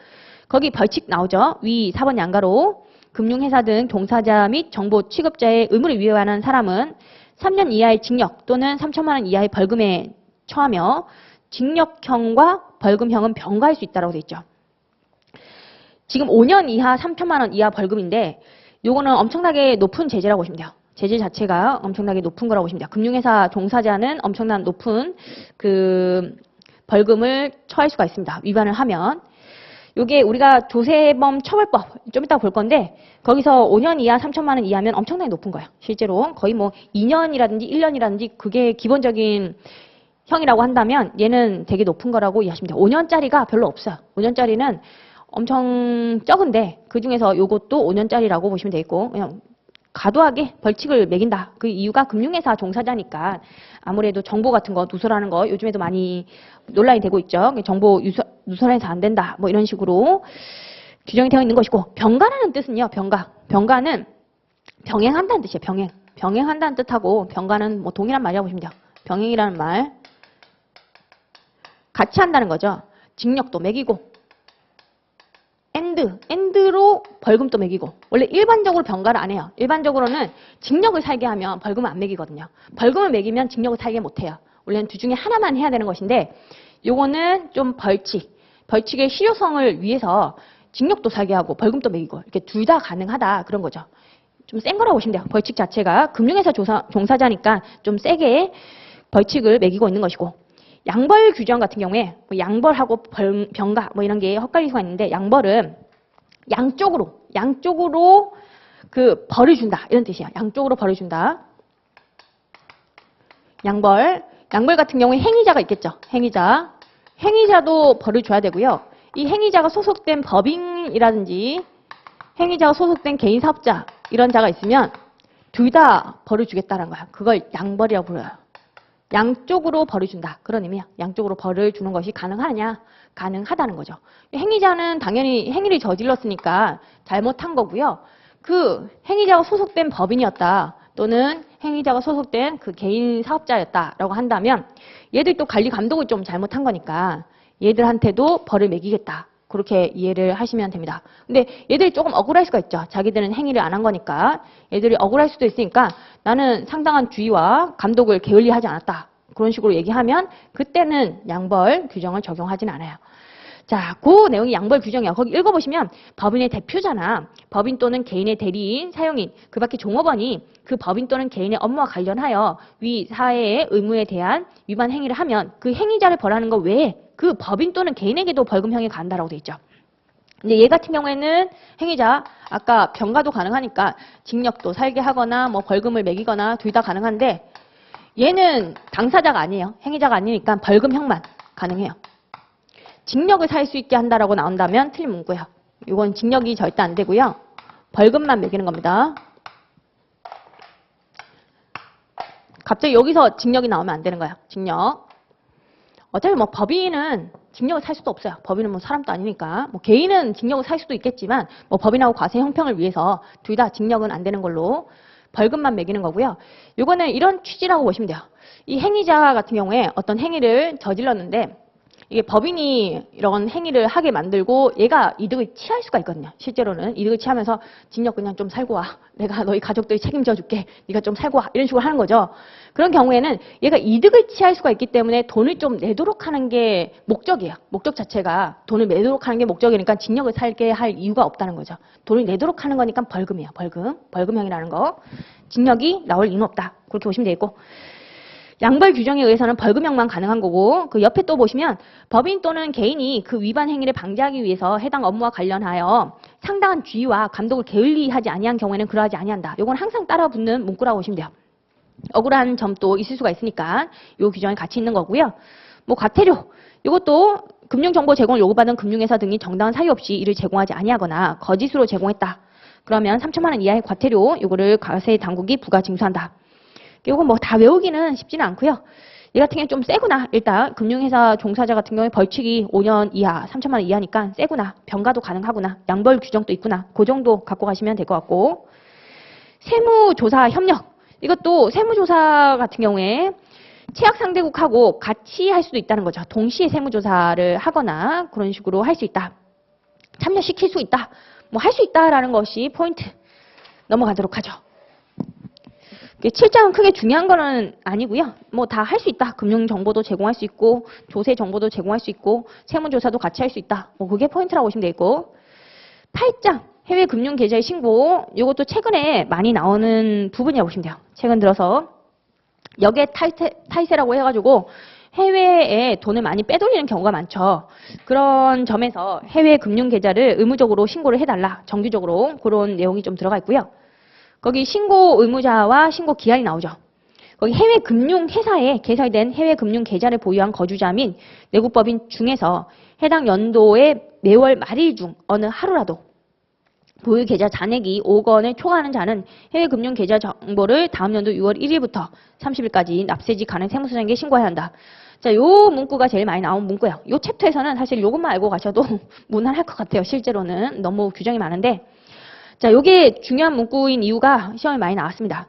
거기 벌칙 나오죠. 위 4번 양가로 금융회사 등 종사자 및 정보 취급자의 의무를 위반한 사람은 3년 이하의 징역 또는 3천만 원 이하의 벌금에 처하며 징역형과 벌금형은 병가할 수 있다고 되어 있죠. 지금 5년 이하 3천만 원 이하 벌금인데 요거는 엄청나게 높은 제재라고 보시면 돼요. 제재 자체가 엄청나게 높은 거라고 보시면 돼요. 금융회사 종사자는 엄청난 높은 그 벌금을 처할 수가 있습니다. 위반을 하면. 요게 우리가 조세범 처벌법 좀 이따 볼 건데 거기서 5년 이하 3천만 원 이하면 엄청나게 높은 거예요. 실제로 거의 뭐 2년이라든지 1년이라든지 그게 기본적인 형이라고 한다면 얘는 되게 높은 거라고 이해하시면 돼요. 5년짜리가 별로 없어요. 5년짜리는 엄청 적은데 그중에서 요것도 5년짜리라고 보시면 되겠고 그냥 과도하게 벌칙을 매긴다. 그 이유가 금융회사 종사자니까 아무래도 정보 같은 거 누설하는 거 요즘에도 많이 논란이 되고 있죠. 정보 누설해서 안 된다. 뭐 이런 식으로 규정이 되어 있는 것이고 병가라는 뜻은요. 병가는 병행한다는 뜻이에요. 병행한다는 뜻하고 병가는 뭐 동일한 말이라고 보시면 돼요. 병행이라는 말 같이 한다는 거죠. 징역도 매기고 엔드로 벌금도 매기고 원래 일반적으로 병가를 안 해요. 일반적으로는 징역을 살게 하면 벌금을 안 매기거든요. 벌금을 매기면 징역을 살게 못해요. 원래는 둘 중에 하나만 해야 되는 것인데 요거는 좀 벌칙의 실효성을 위해서 징역도 살게 하고 벌금도 매기고 이렇게 둘 다 가능하다 그런 거죠. 좀 센 거라고 보시면 돼요. 벌칙 자체가 금융회사 종사자니까 좀 세게 벌칙을 매기고 있는 것이고 양벌 규정 같은 경우에 뭐 양벌하고 병가 뭐 이런 게 헛갈릴 수가 있는데 양벌은 양쪽으로 그 벌을 준다 이런 뜻이야. 양쪽으로 벌을 준다. 양벌 같은 경우에 행위자가 있겠죠. 행위자도 벌을 줘야 되고요. 이 행위자가 소속된 법인이라든지 행위자가 소속된 개인 사업자 이런 자가 있으면 둘 다 벌을 주겠다는 거야. 그걸 양벌이라고 불러요. 양쪽으로 벌을 준다. 그런 의미야. 양쪽으로 벌을 주는 것이 가능하냐? 가능하다는 거죠. 행위자는 당연히 행위를 저질렀으니까 잘못한 거고요. 그 행위자가 소속된 법인이었다. 또는 행위자가 소속된 그 개인 사업자였다라고 한다면 얘들 또 관리 감독을 좀 잘못한 거니까 얘들한테도 벌을 매기겠다. 그렇게 이해를 하시면 됩니다. 근데 얘들이 조금 억울할 수가 있죠. 자기들은 행위를 안 한 거니까 얘들이 억울할 수도 있으니까 나는 상당한 주의와 감독을 게을리하지 않았다. 그런 식으로 얘기하면 그때는 양벌 규정을 적용하진 않아요. 자, 그 내용이 양벌 규정이야. 거기 읽어보시면 법인의 대표자나 법인 또는 개인의 대리인, 사용인, 그 밖에 종업원이 그 법인 또는 개인의 업무와 관련하여 위 사회의 의무에 대한 위반 행위를 하면 그 행위자를 벌하는 것 외에 그 법인 또는 개인에게도 벌금형이 간다라고 돼 있죠. 근데 얘 같은 경우에는 행위자, 아까 병가도 가능하니까 징역도 살게 하거나 뭐 벌금을 매기거나 둘 다 가능한데 얘는 당사자가 아니에요. 행위자가 아니니까 벌금형만 가능해요. 징역을 살 수 있게 한다라고 나온다면 틀린 문구예요. 이건 징역이 절대 안 되고요. 벌금만 매기는 겁니다. 갑자기 여기서 징역이 나오면 안 되는 거예요. 징역. 어차피 뭐 법인은 징역을 살 수도 없어요. 법인은 뭐 사람도 아니니까. 뭐 개인은 징역을 살 수도 있겠지만 뭐 법인하고 과세 형평을 위해서 둘 다 징역은 안 되는 걸로 벌금만 매기는 거고요. 요거는 이런 취지라고 보시면 돼요. 이 행위자 같은 경우에 어떤 행위를 저질렀는데 이게 법인이 이런 행위를 하게 만들고 얘가 이득을 취할 수가 있거든요. 실제로는 이득을 취하면서 징역 그냥 좀 살고 와. 내가 너희 가족들 책임져 줄게. 네가 좀 살고 와. 이런 식으로 하는 거죠. 그런 경우에는 얘가 이득을 취할 수가 있기 때문에 돈을 좀 내도록 하는 게 목적이에요. 목적 자체가 돈을 내도록 하는 게 목적이니까 징역을 살게 할 이유가 없다는 거죠. 돈을 내도록 하는 거니까 벌금이에요. 벌금형이라는 거. 징역이 나올 이유는 없다. 그렇게 보시면 되겠고. 양벌 규정에 의해서는 벌금형만 가능한 거고 그 옆에 또 보시면 법인 또는 개인이 그 위반 행위를 방지하기 위해서 해당 업무와 관련하여 상당한 주의와 감독을 게을리하지 아니한 경우에는 그러하지 아니한다. 이건 항상 따라 붙는 문구라고 보시면 돼요. 억울한 점도 있을 수가 있으니까 이 규정이 같이 있는 거고요. 뭐 과태료 이것도 금융정보 제공을 요구받은 금융회사 등이 정당한 사유 없이 이를 제공하지 아니하거나 거짓으로 제공했다. 그러면 3천만 원 이하의 과태료 이거를 과세 당국이 부과 징수한다. 이거 뭐 다 외우기는 쉽지는 않고요. 얘 같은 경우는 좀 세구나. 일단 금융회사 종사자 같은 경우에 벌칙이 5년 이하, 3천만 원 이하니까 세구나. 병가도 가능하구나. 양벌 규정도 있구나. 그 정도 갖고 가시면 될 것 같고. 세무조사 협력. 이것도 세무조사 같은 경우에 채약상대국하고 같이 할 수도 있다는 거죠. 동시에 세무조사를 하거나 그런 식으로 할 수 있다. 참여시킬 수 있다. 뭐 할 수 있다라는 것이 포인트. 넘어가도록 하죠. 7장은 크게 중요한 거는 아니고요. 뭐 다 할 수 있다. 금융 정보도 제공할 수 있고 조세 정보도 제공할 수 있고 세무조사도 같이 할 수 있다. 뭐 그게 포인트라고 보시면 되고 8장 해외 금융 계좌의 신고 이것도 최근에 많이 나오는 부분이라고 보시면 돼요. 최근 들어서 역의 탈세라고 해가지고 해외에 돈을 많이 빼돌리는 경우가 많죠. 그런 점에서 해외 금융 계좌를 의무적으로 신고를 해달라. 정기적으로 그런 내용이 좀 들어가 있고요. 거기 신고 의무자와 신고 기한이 나오죠. 거기 해외 금융 회사에 개설된 해외 금융 계좌를 보유한 거주자 및 외국법인 중에서 해당 연도의 매월 말일 중 어느 하루라도 보유 계좌 잔액이 5억 원을 초과하는 자는 해외 금융 계좌 정보를 다음 연도 6월 1일부터 30일까지 납세지 가능 세무서장에게 신고해야 한다. 자, 요 문구가 제일 많이 나온 문구예요. 요 챕터에서는 사실 요것만 알고 가셔도 무난할 것 같아요. 실제로는 너무 규정이 많은데, 자, 요게 중요한 문구인 이유가 시험에 많이 나왔습니다.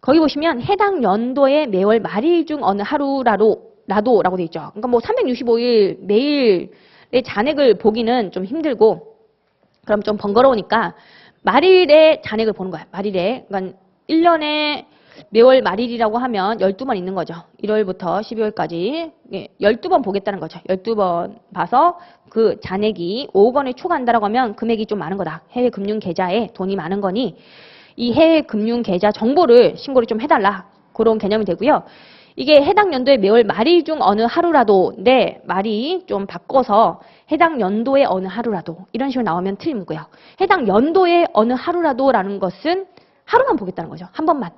거기 보시면 해당 연도의 매월 말일 중 어느 하루라도라고 돼 있죠. 그러니까 뭐 365일 매일의 잔액을 보기는 좀 힘들고 그럼 좀 번거로우니까 말일에 잔액을 보는 거야. 말일에. 그러니까 1년에 매월 말일이라고 하면 12번 있는 거죠. 1월부터 12월까지 12번 보겠다는 거죠. 12번 봐서 그 잔액이 5억 원을 초과한다라고 하면 금액이 좀 많은 거다. 해외 금융 계좌에 돈이 많은 거니 이 해외 금융 계좌 정보를 신고를 좀 해달라. 그런 개념이 되고요. 이게 해당 연도의 매월 말일 중 어느 하루라도인데 말이 좀 바꿔서 해당 연도의 어느 하루라도 이런 식으로 나오면 틀린 문구예요. 해당 연도의 어느 하루라도라는 것은 하루만 보겠다는 거죠. 한 번만.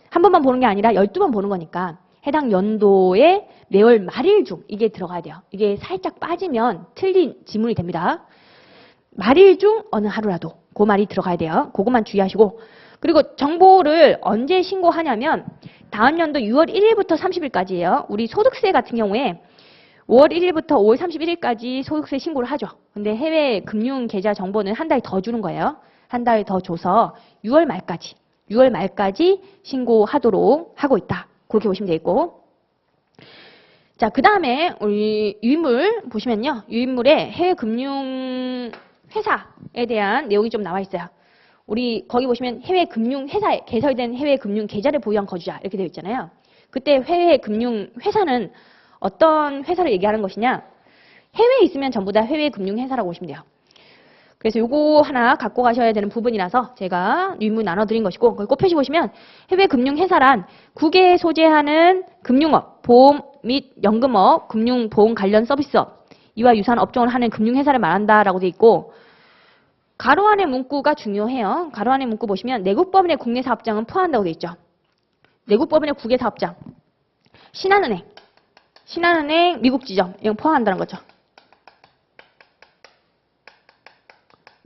한 번만 보는 게 아니라 12번 보는 거니까 해당 연도의 매월 말일 중 이게 들어가야 돼요. 이게 살짝 빠지면 틀린 지문이 됩니다. 말일 중 어느 하루라도 그 말이 들어가야 돼요. 그것만 주의하시고 그리고 정보를 언제 신고하냐면 다음 연도 6월 1일부터 30일까지예요. 우리 소득세 같은 경우에 5월 1일부터 5월 31일까지 소득세 신고를 하죠. 근데 해외 금융 계좌 정보는 한 달 더 주는 거예요. 한 달 더 줘서 6월 말까지 신고하도록 하고 있다. 그렇게 보시면 되겠고. 자, 그 다음에 우리 유인물 보시면요. 유인물에 해외 금융 회사에 대한 내용이 좀 나와 있어요. 우리 거기 보시면 해외 금융 회사에 개설된 해외 금융 계좌를 보유한 거주자 이렇게 되어 있잖아요. 그때 해외 금융 회사는 어떤 회사를 얘기하는 것이냐? 해외에 있으면 전부 다 해외 금융 회사라고 보시면 돼요. 그래서 요거 하나 갖고 가셔야 되는 부분이라서 제가 유인물 나눠드린 것이고 거기 꼭 펴시보시면 해외 금융 회사란 국외에 소재하는 금융업, 보험 및 연금업, 금융보험 관련 서비스업 이와 유사한 업종을 하는 금융회사를 말한다라고 돼 있고 가로 안의 문구가 중요해요. 가로 안의 문구 보시면 내국법인의 국내 사업장은 포함한다고 돼 있죠. 내국법인의 국외 사업장, 신한은행 미국 지점 이건 포함한다는 거죠.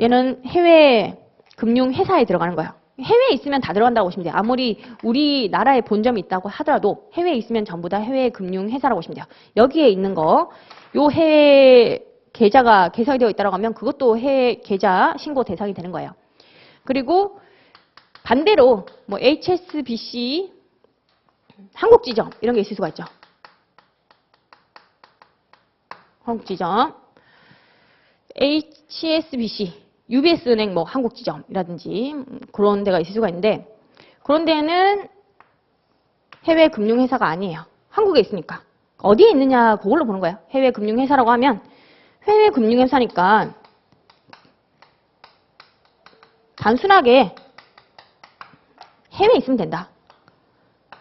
얘는 해외 금융회사에 들어가는 거예요. 해외에 있으면 다 들어간다고 보시면 돼요. 아무리 우리나라에 본점이 있다고 하더라도 해외에 있으면 전부 다 해외 금융회사라고 보시면 돼요. 여기에 있는 거, 요 해외 계좌가 개설되어 있다고 하면 그것도 해외 계좌 신고 대상이 되는 거예요. 그리고 반대로 뭐 HSBC, 한국지점 이런 게 있을 수가 있죠. 한국지점, HSBC, UBS은행 뭐 한국지점이라든지 그런 데가 있을 수가 있는데 그런 데는 해외 금융회사가 아니에요. 한국에 있으니까. 어디에 있느냐 그걸로 보는 거예요. 해외 금융회사라고 하면 해외 금융회사니까 단순하게 해외에 있으면 된다.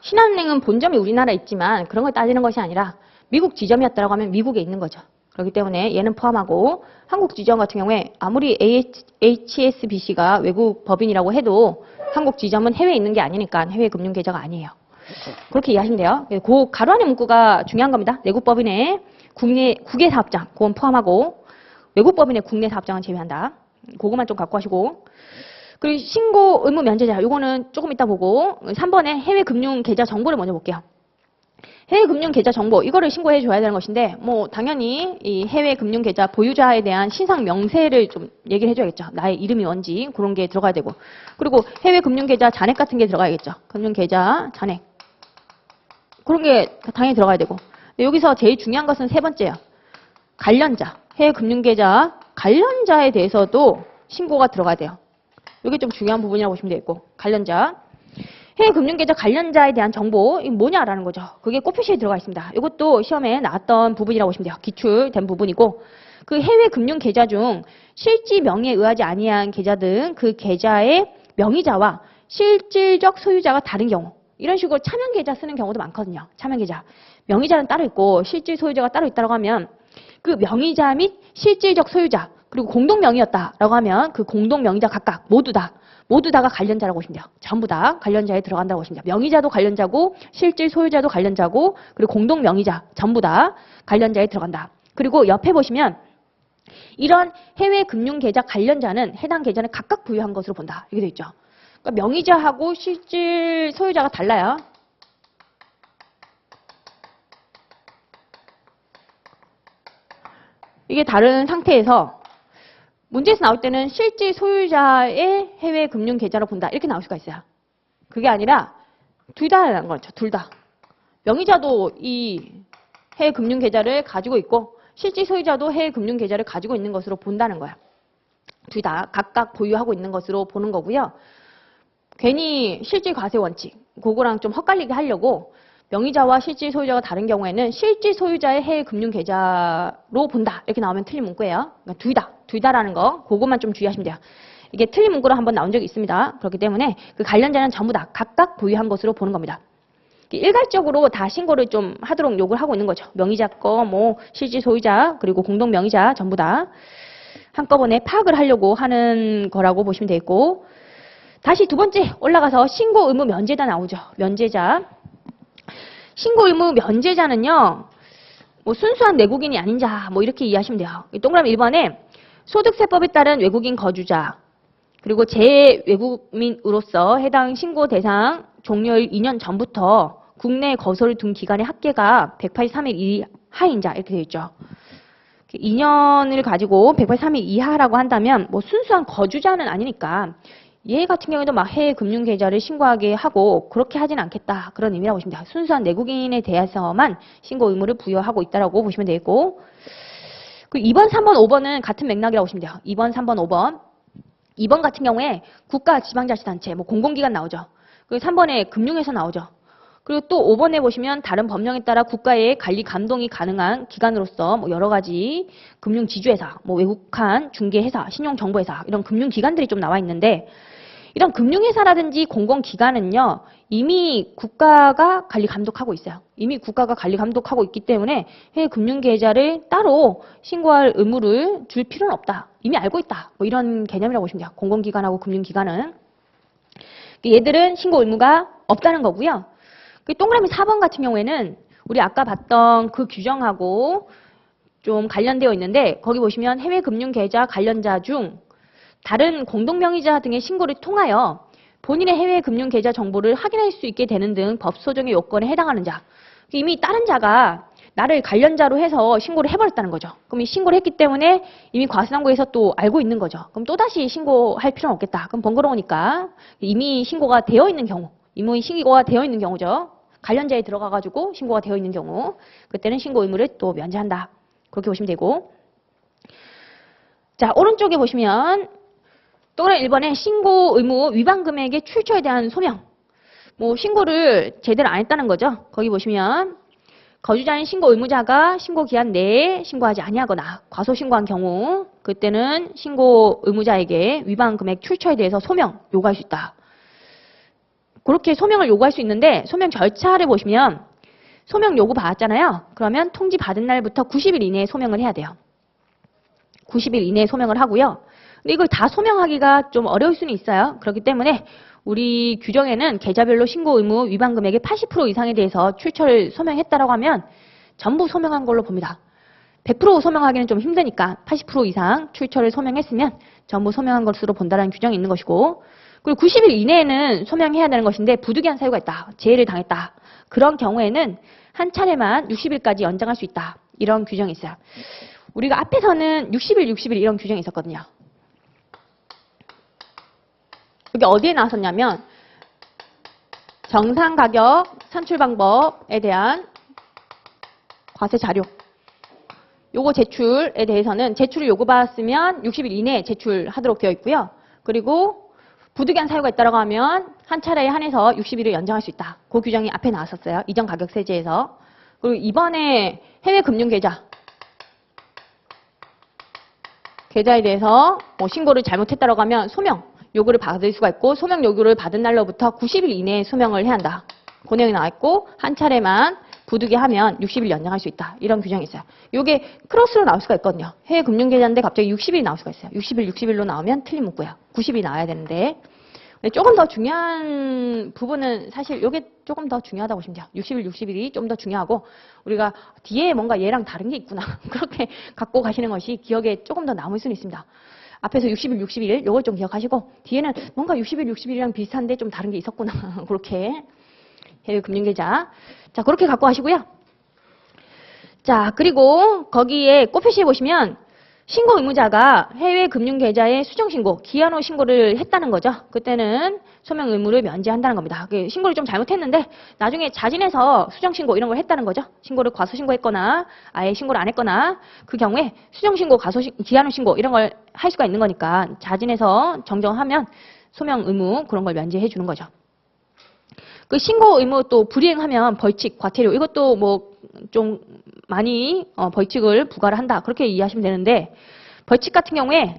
신한은행은 본점이 우리나라에 있지만 그런 걸 따지는 것이 아니라 미국 지점이었다고 하면 미국에 있는 거죠. 그렇기 때문에 얘는 포함하고 한국 지점 같은 경우에 아무리 HSBC가 외국 법인이라고 해도 한국 지점은 해외에 있는 게 아니니까 해외 금융 계좌가 아니에요. 그렇게 이해하시면 돼요. 그 가로 안의 문구가 중요한 겁니다. 내국 법인의 국외 사업장 그건 포함하고 외국 법인의 국내 사업장은 제외한다. 그것만 좀 갖고 하시고 그리고 신고 의무 면제자 요거는 조금 이따 보고 3번에 해외 금융 계좌 정보를 먼저 볼게요. 해외 금융 계좌 정보 이거를 신고해 줘야 되는 것인데 뭐 당연히 이 해외 금융 계좌 보유자에 대한 신상 명세를 좀 얘기를 해줘야겠죠. 나의 이름이 뭔지 그런 게 들어가야 되고 그리고 해외 금융 계좌 잔액 같은 게 들어가야겠죠. 금융 계좌 잔액 그런 게 당연히 들어가야 되고 근데 여기서 제일 중요한 것은 세 번째예요. 관련자 해외 금융 계좌 관련자에 대해서도 신고가 들어가야 돼요. 이게 좀 중요한 부분이라고 보시면 되겠고 관련자 해외 금융계좌 관련자에 대한 정보 이게 뭐냐라는 거죠. 그게 꼭 표시에 들어가 있습니다. 이것도 시험에 나왔던 부분이라고 보시면 돼요. 기출된 부분이고 그 해외 금융계좌 중 실지 명의에 의하지 아니한 계좌 등 그 계좌의 명의자와 실질적 소유자가 다른 경우 이런 식으로 차명 계좌 쓰는 경우도 많거든요. 차명 계좌. 명의자는 따로 있고 실질 소유자가 따로 있다고 하면 그 명의자 및 실질적 소유자 그리고 공동 명의였다라고 하면 그 공동 명의자 각각 모두 다가 관련자라고 보시면 돼요. 전부 다 관련자에 들어간다고 보시면 돼요. 명의자도 관련자고 실질 소유자도 관련자고 그리고 공동 명의자 전부 다 관련자에 들어간다. 그리고 옆에 보시면 이런 해외 금융 계좌 관련자는 해당 계좌는 각각 부여한 것으로 본다. 이렇게 돼 있죠. 그러니까 명의자하고 실질 소유자가 달라요. 이게 다른 상태에서 문제에서 나올 때는 실질 소유자의 해외 금융 계좌로 본다. 이렇게 나올 수가 있어요. 그게 아니라 둘 다라는 거죠. 둘 다. 명의자도 이 해외 금융 계좌를 가지고 있고 실질 소유자도 해외 금융 계좌를 가지고 있는 것으로 본다는 거야. 둘 다 각각 보유하고 있는 것으로 보는 거고요. 괜히 실질 과세 원칙, 그거랑 좀 헛갈리게 하려고 명의자와 실질 소유자가 다른 경우에는 실질 소유자의 해외 금융 계좌로 본다. 이렇게 나오면 틀린 문구예요. 그러니까 둘 다라는 거, 그것만 좀 주의하시면 돼요. 이게 틀린 문구로 한번 나온 적이 있습니다. 그렇기 때문에 그 관련자는 전부 다 각각 보유한 것으로 보는 겁니다. 일괄적으로 다 신고를 좀 하도록 요구를 하고 있는 거죠. 명의자 거, 뭐 실질 소유자, 그리고 공동 명의자 전부 다 한꺼번에 파악을 하려고 하는 거라고 보시면 되겠고, 다시 두 번째 올라가서 신고 의무 면제자 나오죠. 면제자. 신고 의무 면제자는요, 뭐 순수한 외국인이 아닌 자, 뭐 이렇게 이해하시면 돼요. 동그라미 1번에 소득세법에 따른 외국인 거주자, 그리고 재외국민으로서 해당 신고 대상 종료일 2년 전부터 국내 거소를 둔 기간의 합계가 183일 이하인 자, 이렇게 되어 있죠. 2년을 가지고 183일 이하라고 한다면 뭐 순수한 거주자는 아니니까 얘 같은 경우에도 막 해외 금융 계좌를 신고하게 하고 그렇게 하진 않겠다. 그런 의미라고 보시면 돼요. 순수한 내국인에 대해서만 신고 의무를 부여하고 있다라고 보시면 되겠고, 그리고 2번, 3번, 5번은 같은 맥락이라고 보시면 돼요. 2번, 3번, 5번. 2번 같은 경우에 국가 지방자치단체, 뭐 공공기관 나오죠. 그리고 3번에 금융회사 나오죠. 그리고 또 5번에 보시면 다른 법령에 따라 국가의 관리 감독이 가능한 기관으로서 뭐 여러 가지 금융지주회사, 뭐 외국한 중개회사, 신용정보회사 이런 금융기관들이 좀 나와 있는데, 이런 금융회사라든지 공공기관은요, 이미 국가가 관리 감독하고 있어요. 이미 국가가 관리 감독하고 있기 때문에 해외 금융계좌를 따로 신고할 의무를 줄 필요는 없다. 이미 알고 있다. 뭐 이런 개념이라고 보시면 돼요. 공공기관하고 금융기관은. 얘들은 신고 의무가 없다는 거고요. 동그라미 4번 같은 경우에는 우리 아까 봤던 그 규정하고 좀 관련되어 있는데, 거기 보시면 해외 금융계좌 관련자 중 다른 공동명의자 등의 신고를 통하여 본인의 해외 금융계좌 정보를 확인할 수 있게 되는 등 법소정의 요건에 해당하는 자. 이미 다른 자가 나를 관련자로 해서 신고를 해버렸다는 거죠. 그럼 이 신고를 했기 때문에 이미 과세당국에서 또 알고 있는 거죠. 그럼 또다시 신고할 필요는 없겠다. 그럼 번거로우니까 이미 신고가 되어 있는 경우, 이미 신고가 되어 있는 경우죠. 관련자에 들어가가지고 신고가 되어 있는 경우, 그때는 신고 의무를 또 면제한다. 그렇게 보시면 되고. 자, 오른쪽에 보시면 동그라미 1번에 신고 의무 위반 금액의 출처에 대한 소명. 뭐 신고를 제대로 안 했다는 거죠. 거기 보시면 거주자인 신고 의무자가 신고 기한 내에 신고하지 아니하거나 과소 신고한 경우, 그때는 신고 의무자에게 위반 금액 출처에 대해서 소명 요구할 수 있다. 그렇게 소명을 요구할 수 있는데, 소명 절차를 보시면 소명 요구 받았잖아요. 그러면 통지 받은 날부터 90일 이내에 소명을 해야 돼요. 90일 이내에 소명을 하고요. 근데 이걸 다 소명하기가 좀 어려울 수는 있어요. 그렇기 때문에 우리 규정에는 계좌별로 신고 의무 위반 금액의 80% 이상에 대해서 출처를 소명했다라고 하면 전부 소명한 걸로 봅니다. 100% 소명하기는 좀 힘드니까 80% 이상 출처를 소명했으면 전부 소명한 것으로 본다는 규정이 있는 것이고, 그리고 90일 이내에는 소명해야 되는 것인데 부득이한 사유가 있다, 재해를 당했다, 그런 경우에는 한 차례만 60일까지 연장할 수 있다. 이런 규정이 있어요. 우리가 앞에서는 60일 이런 규정이 있었거든요. 여기 어디에 나왔었냐면 정상가격 산출 방법에 대한 과세 자료, 요거 제출에 대해서는 제출을 요구받았으면 60일 이내에 제출하도록 되어 있고요. 그리고 부득이한 사유가 있다고 하면 한 차례에 한해서 60일을 연장할 수 있다. 그 규정이 앞에 나왔었어요. 이전 가격세제에서. 그리고 이번에 해외 금융계좌 계좌에 대해서 뭐 신고를 잘못했다고 하면 소명 요구를 받을 수가 있고, 소명 요구를 받은 날로부터 90일 이내에 소명을 해야 한다. 그 내용이 나와 있고 한 차례만 부득이 하면 60일 연장할 수 있다. 이런 규정이 있어요. 이게 크로스로 나올 수가 있거든요. 해외 금융계좌인데 갑자기 60일이 나올 수가 있어요. 60일로 나오면 틀림없고요. 90일이 나와야 되는데 조금 더 중요한 부분은 사실 이게 조금 더 중요하다고 보시면 돼요. 60일이 좀 더 중요하고 우리가 뒤에 뭔가 얘랑 다른 게 있구나. 그렇게 갖고 가시는 것이 기억에 조금 더 남을 수는 있습니다. 앞에서 60일 요걸 좀 기억하시고 뒤에는 뭔가 60일이랑 비슷한데 좀 다른 게 있었구나. 그렇게 해외 금융계좌. 자, 그렇게 갖고 가시고요. 자, 그리고 거기에 꽃표시에 보시면 신고 의무자가 해외 금융계좌의 수정신고, 기한 후 신고를 했다는 거죠. 그때는 소명 의무를 면제한다는 겁니다. 신고를 좀 잘못했는데 나중에 자진해서 수정신고 이런 걸 했다는 거죠. 신고를 과소신고했거나 아예 신고를 안 했거나 그 경우에 수정신고, 기한 후 신고 이런 걸 할 수가 있는 거니까 자진해서 정정하면 소명 의무 그런 걸 면제해 주는 거죠. 그 신고 의무 또 불이행하면 벌칙, 과태료 이것도 뭐 좀 많이 벌칙을 부과를 한다. 그렇게 이해하시면 되는데 벌칙 같은 경우에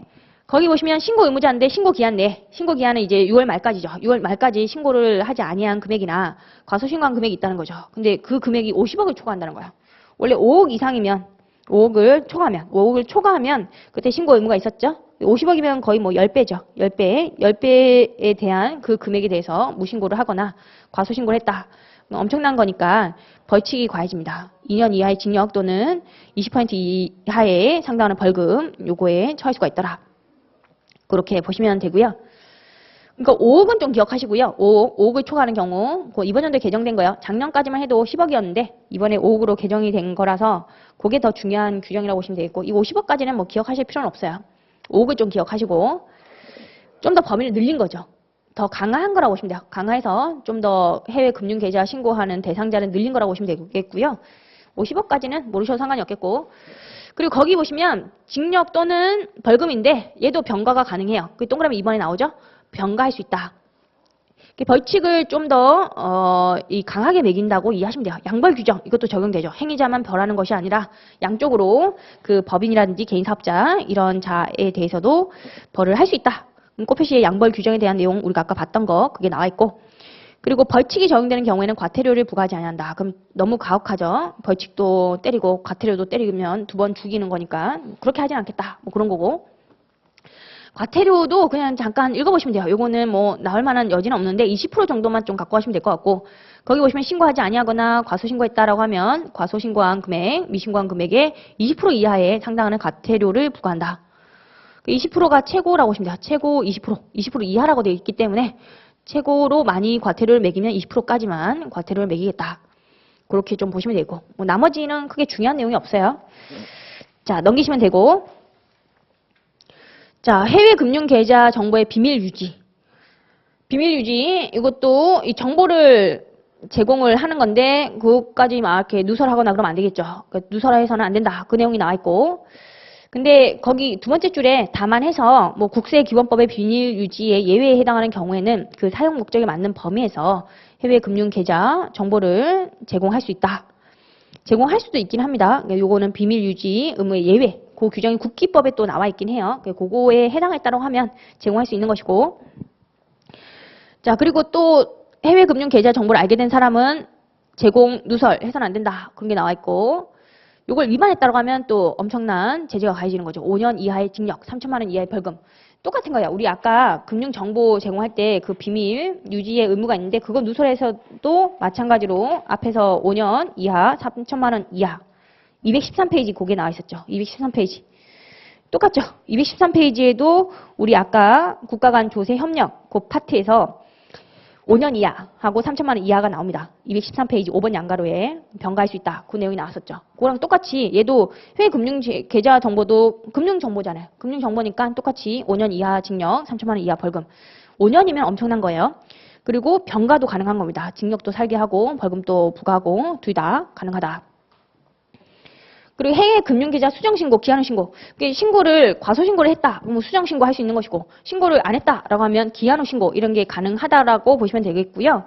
거기 보시면 신고 의무자인데 신고 기한 내, 신고 기한은 이제 6월 말까지죠. 6월 말까지 신고를 하지 아니한 금액이나 과소신고한 금액이 있다는 거죠. 근데 그 금액이 50억을 초과한다는 거예요. 원래 5억 이상이면 5억을 초과하면 그때 신고 의무가 있었죠. 50억이면 거의 뭐 10배죠. 10배에 대한 그 금액에 대해서 무신고를 하거나 과소신고를 했다. 엄청난 거니까 벌칙이 가해집니다. 2년 이하의 징역 또는 20% 이하에 상당하는 벌금 요거에 처할 수가 있더라. 그렇게 보시면 되고요. 그러니까 5억은 좀 기억하시고요. 5억을 초과하는 경우 이번 연도에 개정된 거예요. 작년까지만 해도 10억이었는데 이번에 5억으로 개정이 된 거라서 그게 더 중요한 규정이라고 보시면 되겠고 이 50억까지는 뭐 기억하실 필요는 없어요. 5억을 좀 기억하시고 좀 더 범위를 늘린 거죠. 더 강화한 거라고 보시면 돼요. 강화해서 좀 더 해외 금융계좌 신고하는 대상자를 늘린 거라고 보시면 되겠고요. 50억까지는 모르셔도 상관이 없겠고 그리고 거기 보시면 징역 또는 벌금인데 얘도 병가가 가능해요. 그 동그라미 2번에 나오죠. 병가할 수 있다. 벌칙을 좀 더 강하게 매긴다고 이해하시면 돼요. 양벌 규정 이것도 적용되죠. 행위자만 벌하는 것이 아니라 양쪽으로 그 법인이라든지 개인 사업자 이런 자에 대해서도 벌을 할 수 있다. 꽃표시의 양벌 규정에 대한 내용 우리가 아까 봤던 거 그게 나와 있고 그리고 벌칙이 적용되는 경우에는 과태료를 부과하지 아니한다. 그럼 너무 가혹하죠. 벌칙도 때리고 과태료도 때리면 2번 죽이는 거니까 그렇게 하진 않겠다. 뭐 그런 거고 과태료도 그냥 잠깐 읽어보시면 돼요. 요거는 뭐 나올 만한 여지는 없는데 20% 정도만 좀 갖고 가시면 될 것 같고 거기 보시면 신고하지 아니하거나 과소신고했다라고 하면 과소신고한 금액, 미신고한 금액의 20% 이하에 상당하는 과태료를 부과한다. 20%가 최고라고 보시면 돼요. 최고 20% 이하라고 되어 있기 때문에 최고로 많이 과태료를 매기면 20%까지만 과태료를 매기겠다. 그렇게 좀 보시면 되고 뭐 나머지는 크게 중요한 내용이 없어요. 자, 넘기시면 되고 자, 해외 금융 계좌 정보의 비밀 유지. 비밀 유지 이것도 이 정보를 제공을 하는 건데 그것까지 막 이렇게 누설하거나 그러면 안 되겠죠. 누설해서는 안 된다. 그 내용이 나와 있고. 근데 거기 두 번째 줄에 다만 해서 뭐 국세기본법의 비밀 유지에 예외에 해당하는 경우에는 그 사용 목적에 맞는 범위에서 해외 금융 계좌 정보를 제공할 수 있다. 제공할 수도 있긴 합니다. 요거는 비밀 유지 의무의 예외. 그 규정이 국기법에 또 나와 있긴 해요. 그거에 해당했다고 하면 제공할 수 있는 것이고. 자, 그리고 또 해외 금융 계좌 정보를 알게 된 사람은 제공, 누설해서는 안 된다. 그런 게 나와 있고. 요걸 위반했다고 하면 또 엄청난 제재가 가해지는 거죠. 5년 이하의 징역, 3천만 원 이하의 벌금. 똑같은 거예요. 우리 아까 금융정보 제공할 때 그 비밀 유지의 의무가 있는데 그거 누설해서도 마찬가지로 앞에서 5년 이하, 3천만 원 이하. 213페이지 거기에 나와 있었죠. 213페이지. 똑같죠. 213페이지에도 우리 아까 국가 간 조세 협력 그 파트에서 5년 이하하고 3천만 원 이하가 나옵니다. 213페이지 5번 양가로에 병가할 수 있다. 그 내용이 나왔었죠. 그거랑 똑같이 얘도 해외 금융 계좌 정보도 금융정보잖아요. 금융정보니까 똑같이 5년 이하 징역, 3천만 원 이하 벌금. 5년이면 엄청난 거예요. 그리고 병가도 가능한 겁니다. 징역도 살게 하고 벌금도 부과하고 둘 다 가능하다. 그리고 해외 금융계좌 수정신고, 기한후 신고. 신고를, 과소신고를 했다. 그럼 수정신고 할 수 있는 것이고, 신고를 안 했다라고 하면 기한후 신고, 이런 게 가능하다라고 보시면 되겠고요.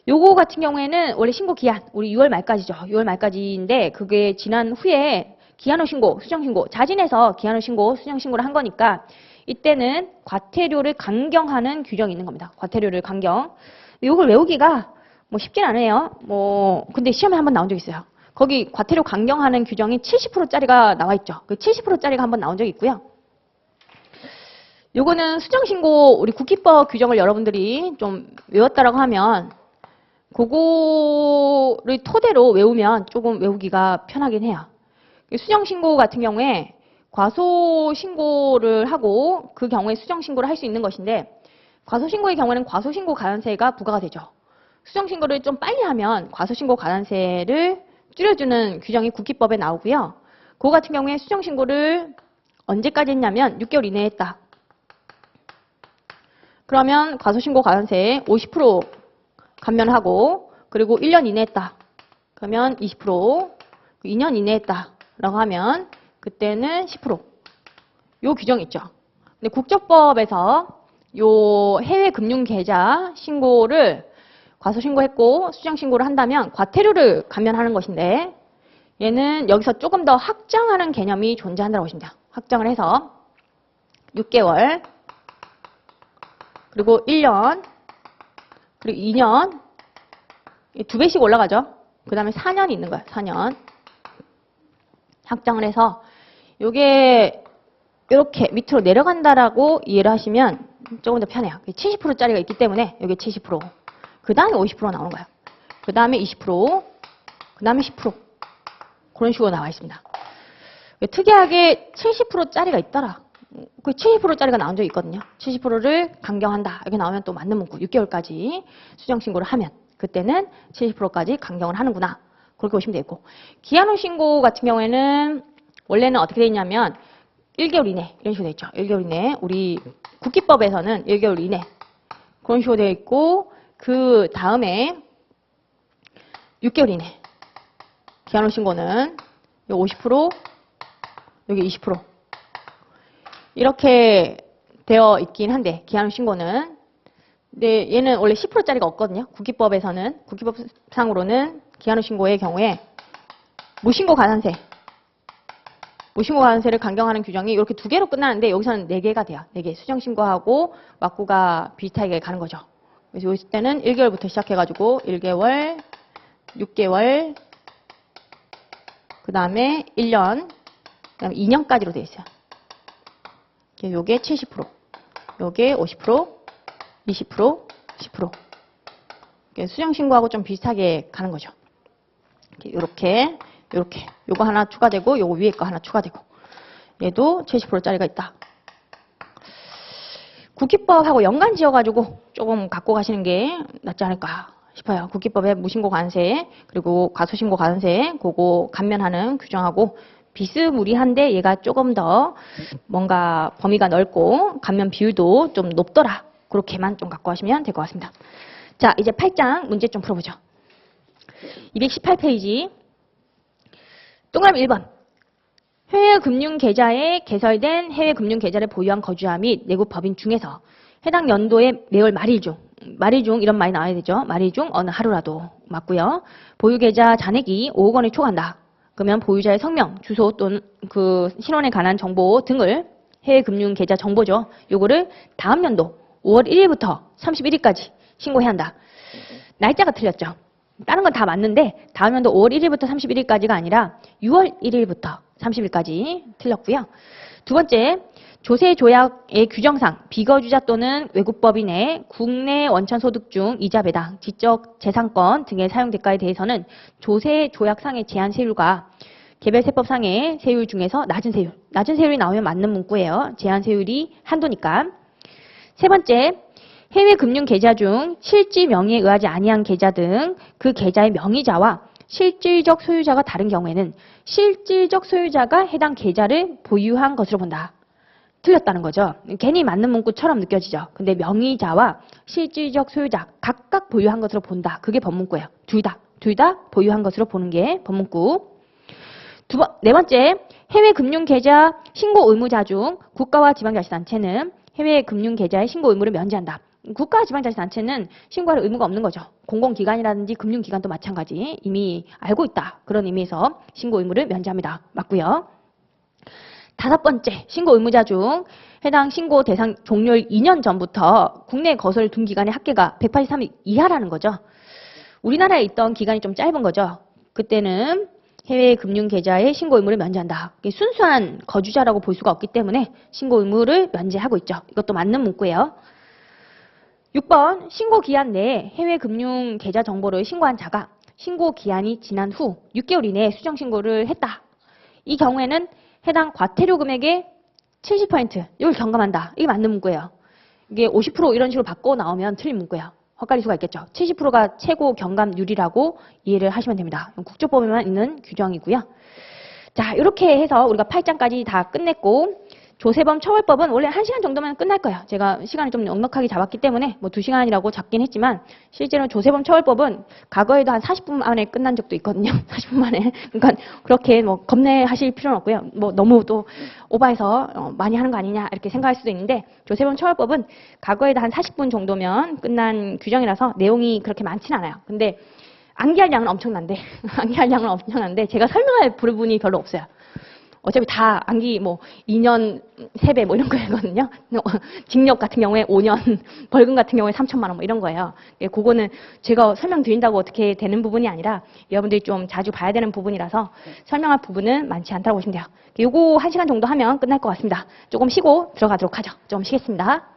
요거 같은 경우에는 원래 신고 기한, 우리 6월 말까지죠. 6월 말까지인데, 그게 지난 후에 기한후 신고, 수정신고, 자진해서 기한후 신고, 수정신고를 한 거니까, 이때는 과태료를 강경하는 규정이 있는 겁니다. 과태료를 강경. 요걸 외우기가 뭐 쉽진 않아요. 근데 시험에 한번 나온 적 있어요. 거기 과태료 강경하는 규정이 70%짜리가 나와 있죠. 그 70%짜리가 한번 나온 적이 있고요. 요거는 수정신고 우리 국기법 규정을 여러분들이 좀 외웠다라고 하면 그거를 토대로 외우면 조금 외우기가 편하긴 해요. 수정신고 같은 경우에 과소신고를 하고 그 경우에 수정신고를 할 수 있는 것인데 과소신고의 경우에는 과소신고 가산세가 부과가 되죠. 수정신고를 좀 빨리 하면 과소신고 가산세를 줄여주는 규정이 국기법에 나오고요. 그거 같은 경우에 수정신고를 언제까지 했냐면 6개월 이내에 했다. 그러면 과소신고 가산세 50% 감면하고 그리고 1년 이내에 했다. 그러면 20%, 2년 이내에 했다라고 하면 그때는 10%. 요 규정이 있죠. 근데 국적법에서 요 해외 금융 계좌 신고를 과소신고했고 수정신고를 한다면 과태료를 감면하는 것인데 얘는 여기서 조금 더 확장하는 개념이 존재한다고 보시면 돼요. 확장을 해서 6개월 그리고 1년 그리고 2년 2배씩 올라가죠. 그 다음에 4년이 있는 거예요. 4년 확장을 해서 요게 이렇게 밑으로 내려간다라고 이해를 하시면 조금 더 편해요. 70%짜리가 있기 때문에 여기 70%, 그 다음에 50% 나오는 거예요. 그 다음에 20%, 그 다음에 10% 그런 식으로 나와 있습니다. 특이하게 70%짜리가 있더라. 그 70%짜리가 나온 적이 있거든요. 70%를 강경한다. 이렇게 나오면 또 맞는 문구 6개월까지 수정신고를 하면 그때는 70%까지 강경을 하는구나. 그렇게 보시면 되고 기한 후 신고 같은 경우에는 원래는 어떻게 되어 있냐면 1개월 이내 이런 식으로 되어 있죠. 1개월 이내 우리 국기법에서는 1개월 이내 그런 식으로 되어 있고 그 다음에 6개월 이내 기한 후 신고는 여기 50% 여기 20% 이렇게 되어 있긴 한데 기한 후 신고는 근데 얘는 원래 10%짜리가 없거든요. 국기법에서는 국기법상으로는 기한 후 신고의 경우에 무신고 가산세 무신고 가산세를 강경하는 규정이 이렇게 2개로 끝나는데 여기서는 4개가 돼요. 4개. 수정신고하고 맞고가 비슷하게 가는 거죠. 그래서 이 때는 1개월부터 시작해가지고 1개월, 6개월, 그 다음에 1년, 그 다음에 2년까지로 되어 있어요. 요게 70%, 요게 50%, 20%, 10%. 수정신고하고 좀 비슷하게 가는 거죠. 이렇게. 요거 하나 추가되고 요거 위에 거 하나 추가되고 얘도 70%짜리가 있다. 국기법하고 연관 지어가지고 조금 갖고 가시는 게 낫지 않을까 싶어요. 국기법의 무신고 관세 그리고 과소신고 관세 그거 감면하는 규정하고 비스무리한데 얘가 조금 더 뭔가 범위가 넓고 감면 비율도 좀 높더라. 그렇게만 좀 갖고 가시면 될 것 같습니다. 자, 이제 8장 문제 좀 풀어보죠. 218페이지 동그라미 1번 해외 금융 계좌에 개설된 해외 금융 계좌를 보유한 거주자 및 내국 법인 중에서 해당 연도의 매월 말일 중 이런 말이 나와야 되죠. 말일 중 어느 하루라도 맞고요. 보유 계좌 잔액이 5억 원에 초과한다. 그러면 보유자의 성명, 주소 또는 그 신원에 관한 정보 등을 해외 금융 계좌 정보죠. 요거를 다음 연도 5월 1일부터 31일까지 신고해야 한다. 날짜가 틀렸죠. 다른 건 다 맞는데 다음 연도 5월 1일부터 31일까지가 아니라 6월 1일부터 30일까지 틀렸고요. 두 번째, 조세조약의 규정상 비거주자 또는 외국법인의 국내 원천소득 중 이자 배당, 지적재산권 등의 사용 대가에 대해서는 조세조약상의 제한 세율과 개별세법상의 세율 중에서 낮은 세율이 나오면 맞는 문구예요. 제한 세율이 한도니까. 세 번째, 해외 금융 계좌 중 실지 명의에 의하지 아니한 계좌 등 그 계좌의 명의자와 실질적 소유자가 다른 경우에는 실질적 소유자가 해당 계좌를 보유한 것으로 본다. 틀렸다는 거죠. 괜히 맞는 문구처럼 느껴지죠. 근데 명의자와 실질적 소유자 각각 보유한 것으로 본다. 그게 법문구예요. 둘 다 보유한 것으로 보는 게 법문구. 네 번째, 해외 금융 계좌 신고 의무자 중 국가와 지방자치단체는 해외 금융 계좌의 신고 의무를 면제한다. 국가 지방자치단체는 신고할 의무가 없는 거죠. 공공기관이라든지 금융기관도 마찬가지 이미 알고 있다. 그런 의미에서 신고 의무를 면제합니다. 맞고요. 다섯 번째, 신고 의무자 중 해당 신고 대상 종료일 2년 전부터 국내에 거소를 둔 기간의 합계가 183일 이하라는 거죠. 우리나라에 있던 기간이 좀 짧은 거죠. 그때는 해외 금융 계좌의 신고 의무를 면제한다. 이게 순수한 거주자라고 볼 수가 없기 때문에 신고 의무를 면제하고 있죠. 이것도 맞는 문구예요. 6번 신고 기한 내에 해외 금융 계좌 정보를 신고한 자가 신고 기한이 지난 후 6개월 이내에 수정 신고를 했다. 이 경우에는 해당 과태료 금액의 70% 이걸 경감한다. 이게 맞는 문구예요. 이게 50% 이런 식으로 바꿔 나오면 틀린 문구예요. 헛갈릴 수가 있겠죠. 70%가 최고 경감률이라고 이해를 하시면 됩니다. 국조법에만 있는 규정이고요. 자, 이렇게 해서 우리가 8장까지 다 끝냈고 조세범 처벌법은 원래 1시간 정도면 끝날 거예요. 제가 시간을 좀 넉넉하게 잡았기 때문에 뭐 2시간이라고 잡긴 했지만 실제로 조세범 처벌법은 과거에도 한 40분 만에 끝난 적도 있거든요. 40분 만에. 그러니까 그렇게 뭐 겁내하실 필요는 없고요. 뭐 너무 또 오버해서 많이 하는 거 아니냐 이렇게 생각할 수도 있는데 조세범 처벌법은 과거에도 한 40분 정도면 끝난 규정이라서 내용이 그렇게 많지는 않아요. 근데 암기할 양은 엄청난데 암기할 양은 엄청난데 제가 설명할 부분이 별로 없어요. 어차피 다 암기 뭐 2년 3배 뭐 이런 거거든요. 징역 같은 경우에 5년, 벌금 같은 경우에 3천만 원 뭐 이런 거예요. 그거는 제가 설명드린다고 어떻게 되는 부분이 아니라 여러분들이 좀 자주 봐야 되는 부분이라서 설명할 부분은 많지 않다고 보시면 돼요. 요거 1시간 정도 하면 끝날 것 같습니다. 조금 쉬고 들어가도록 하죠. 좀 쉬겠습니다.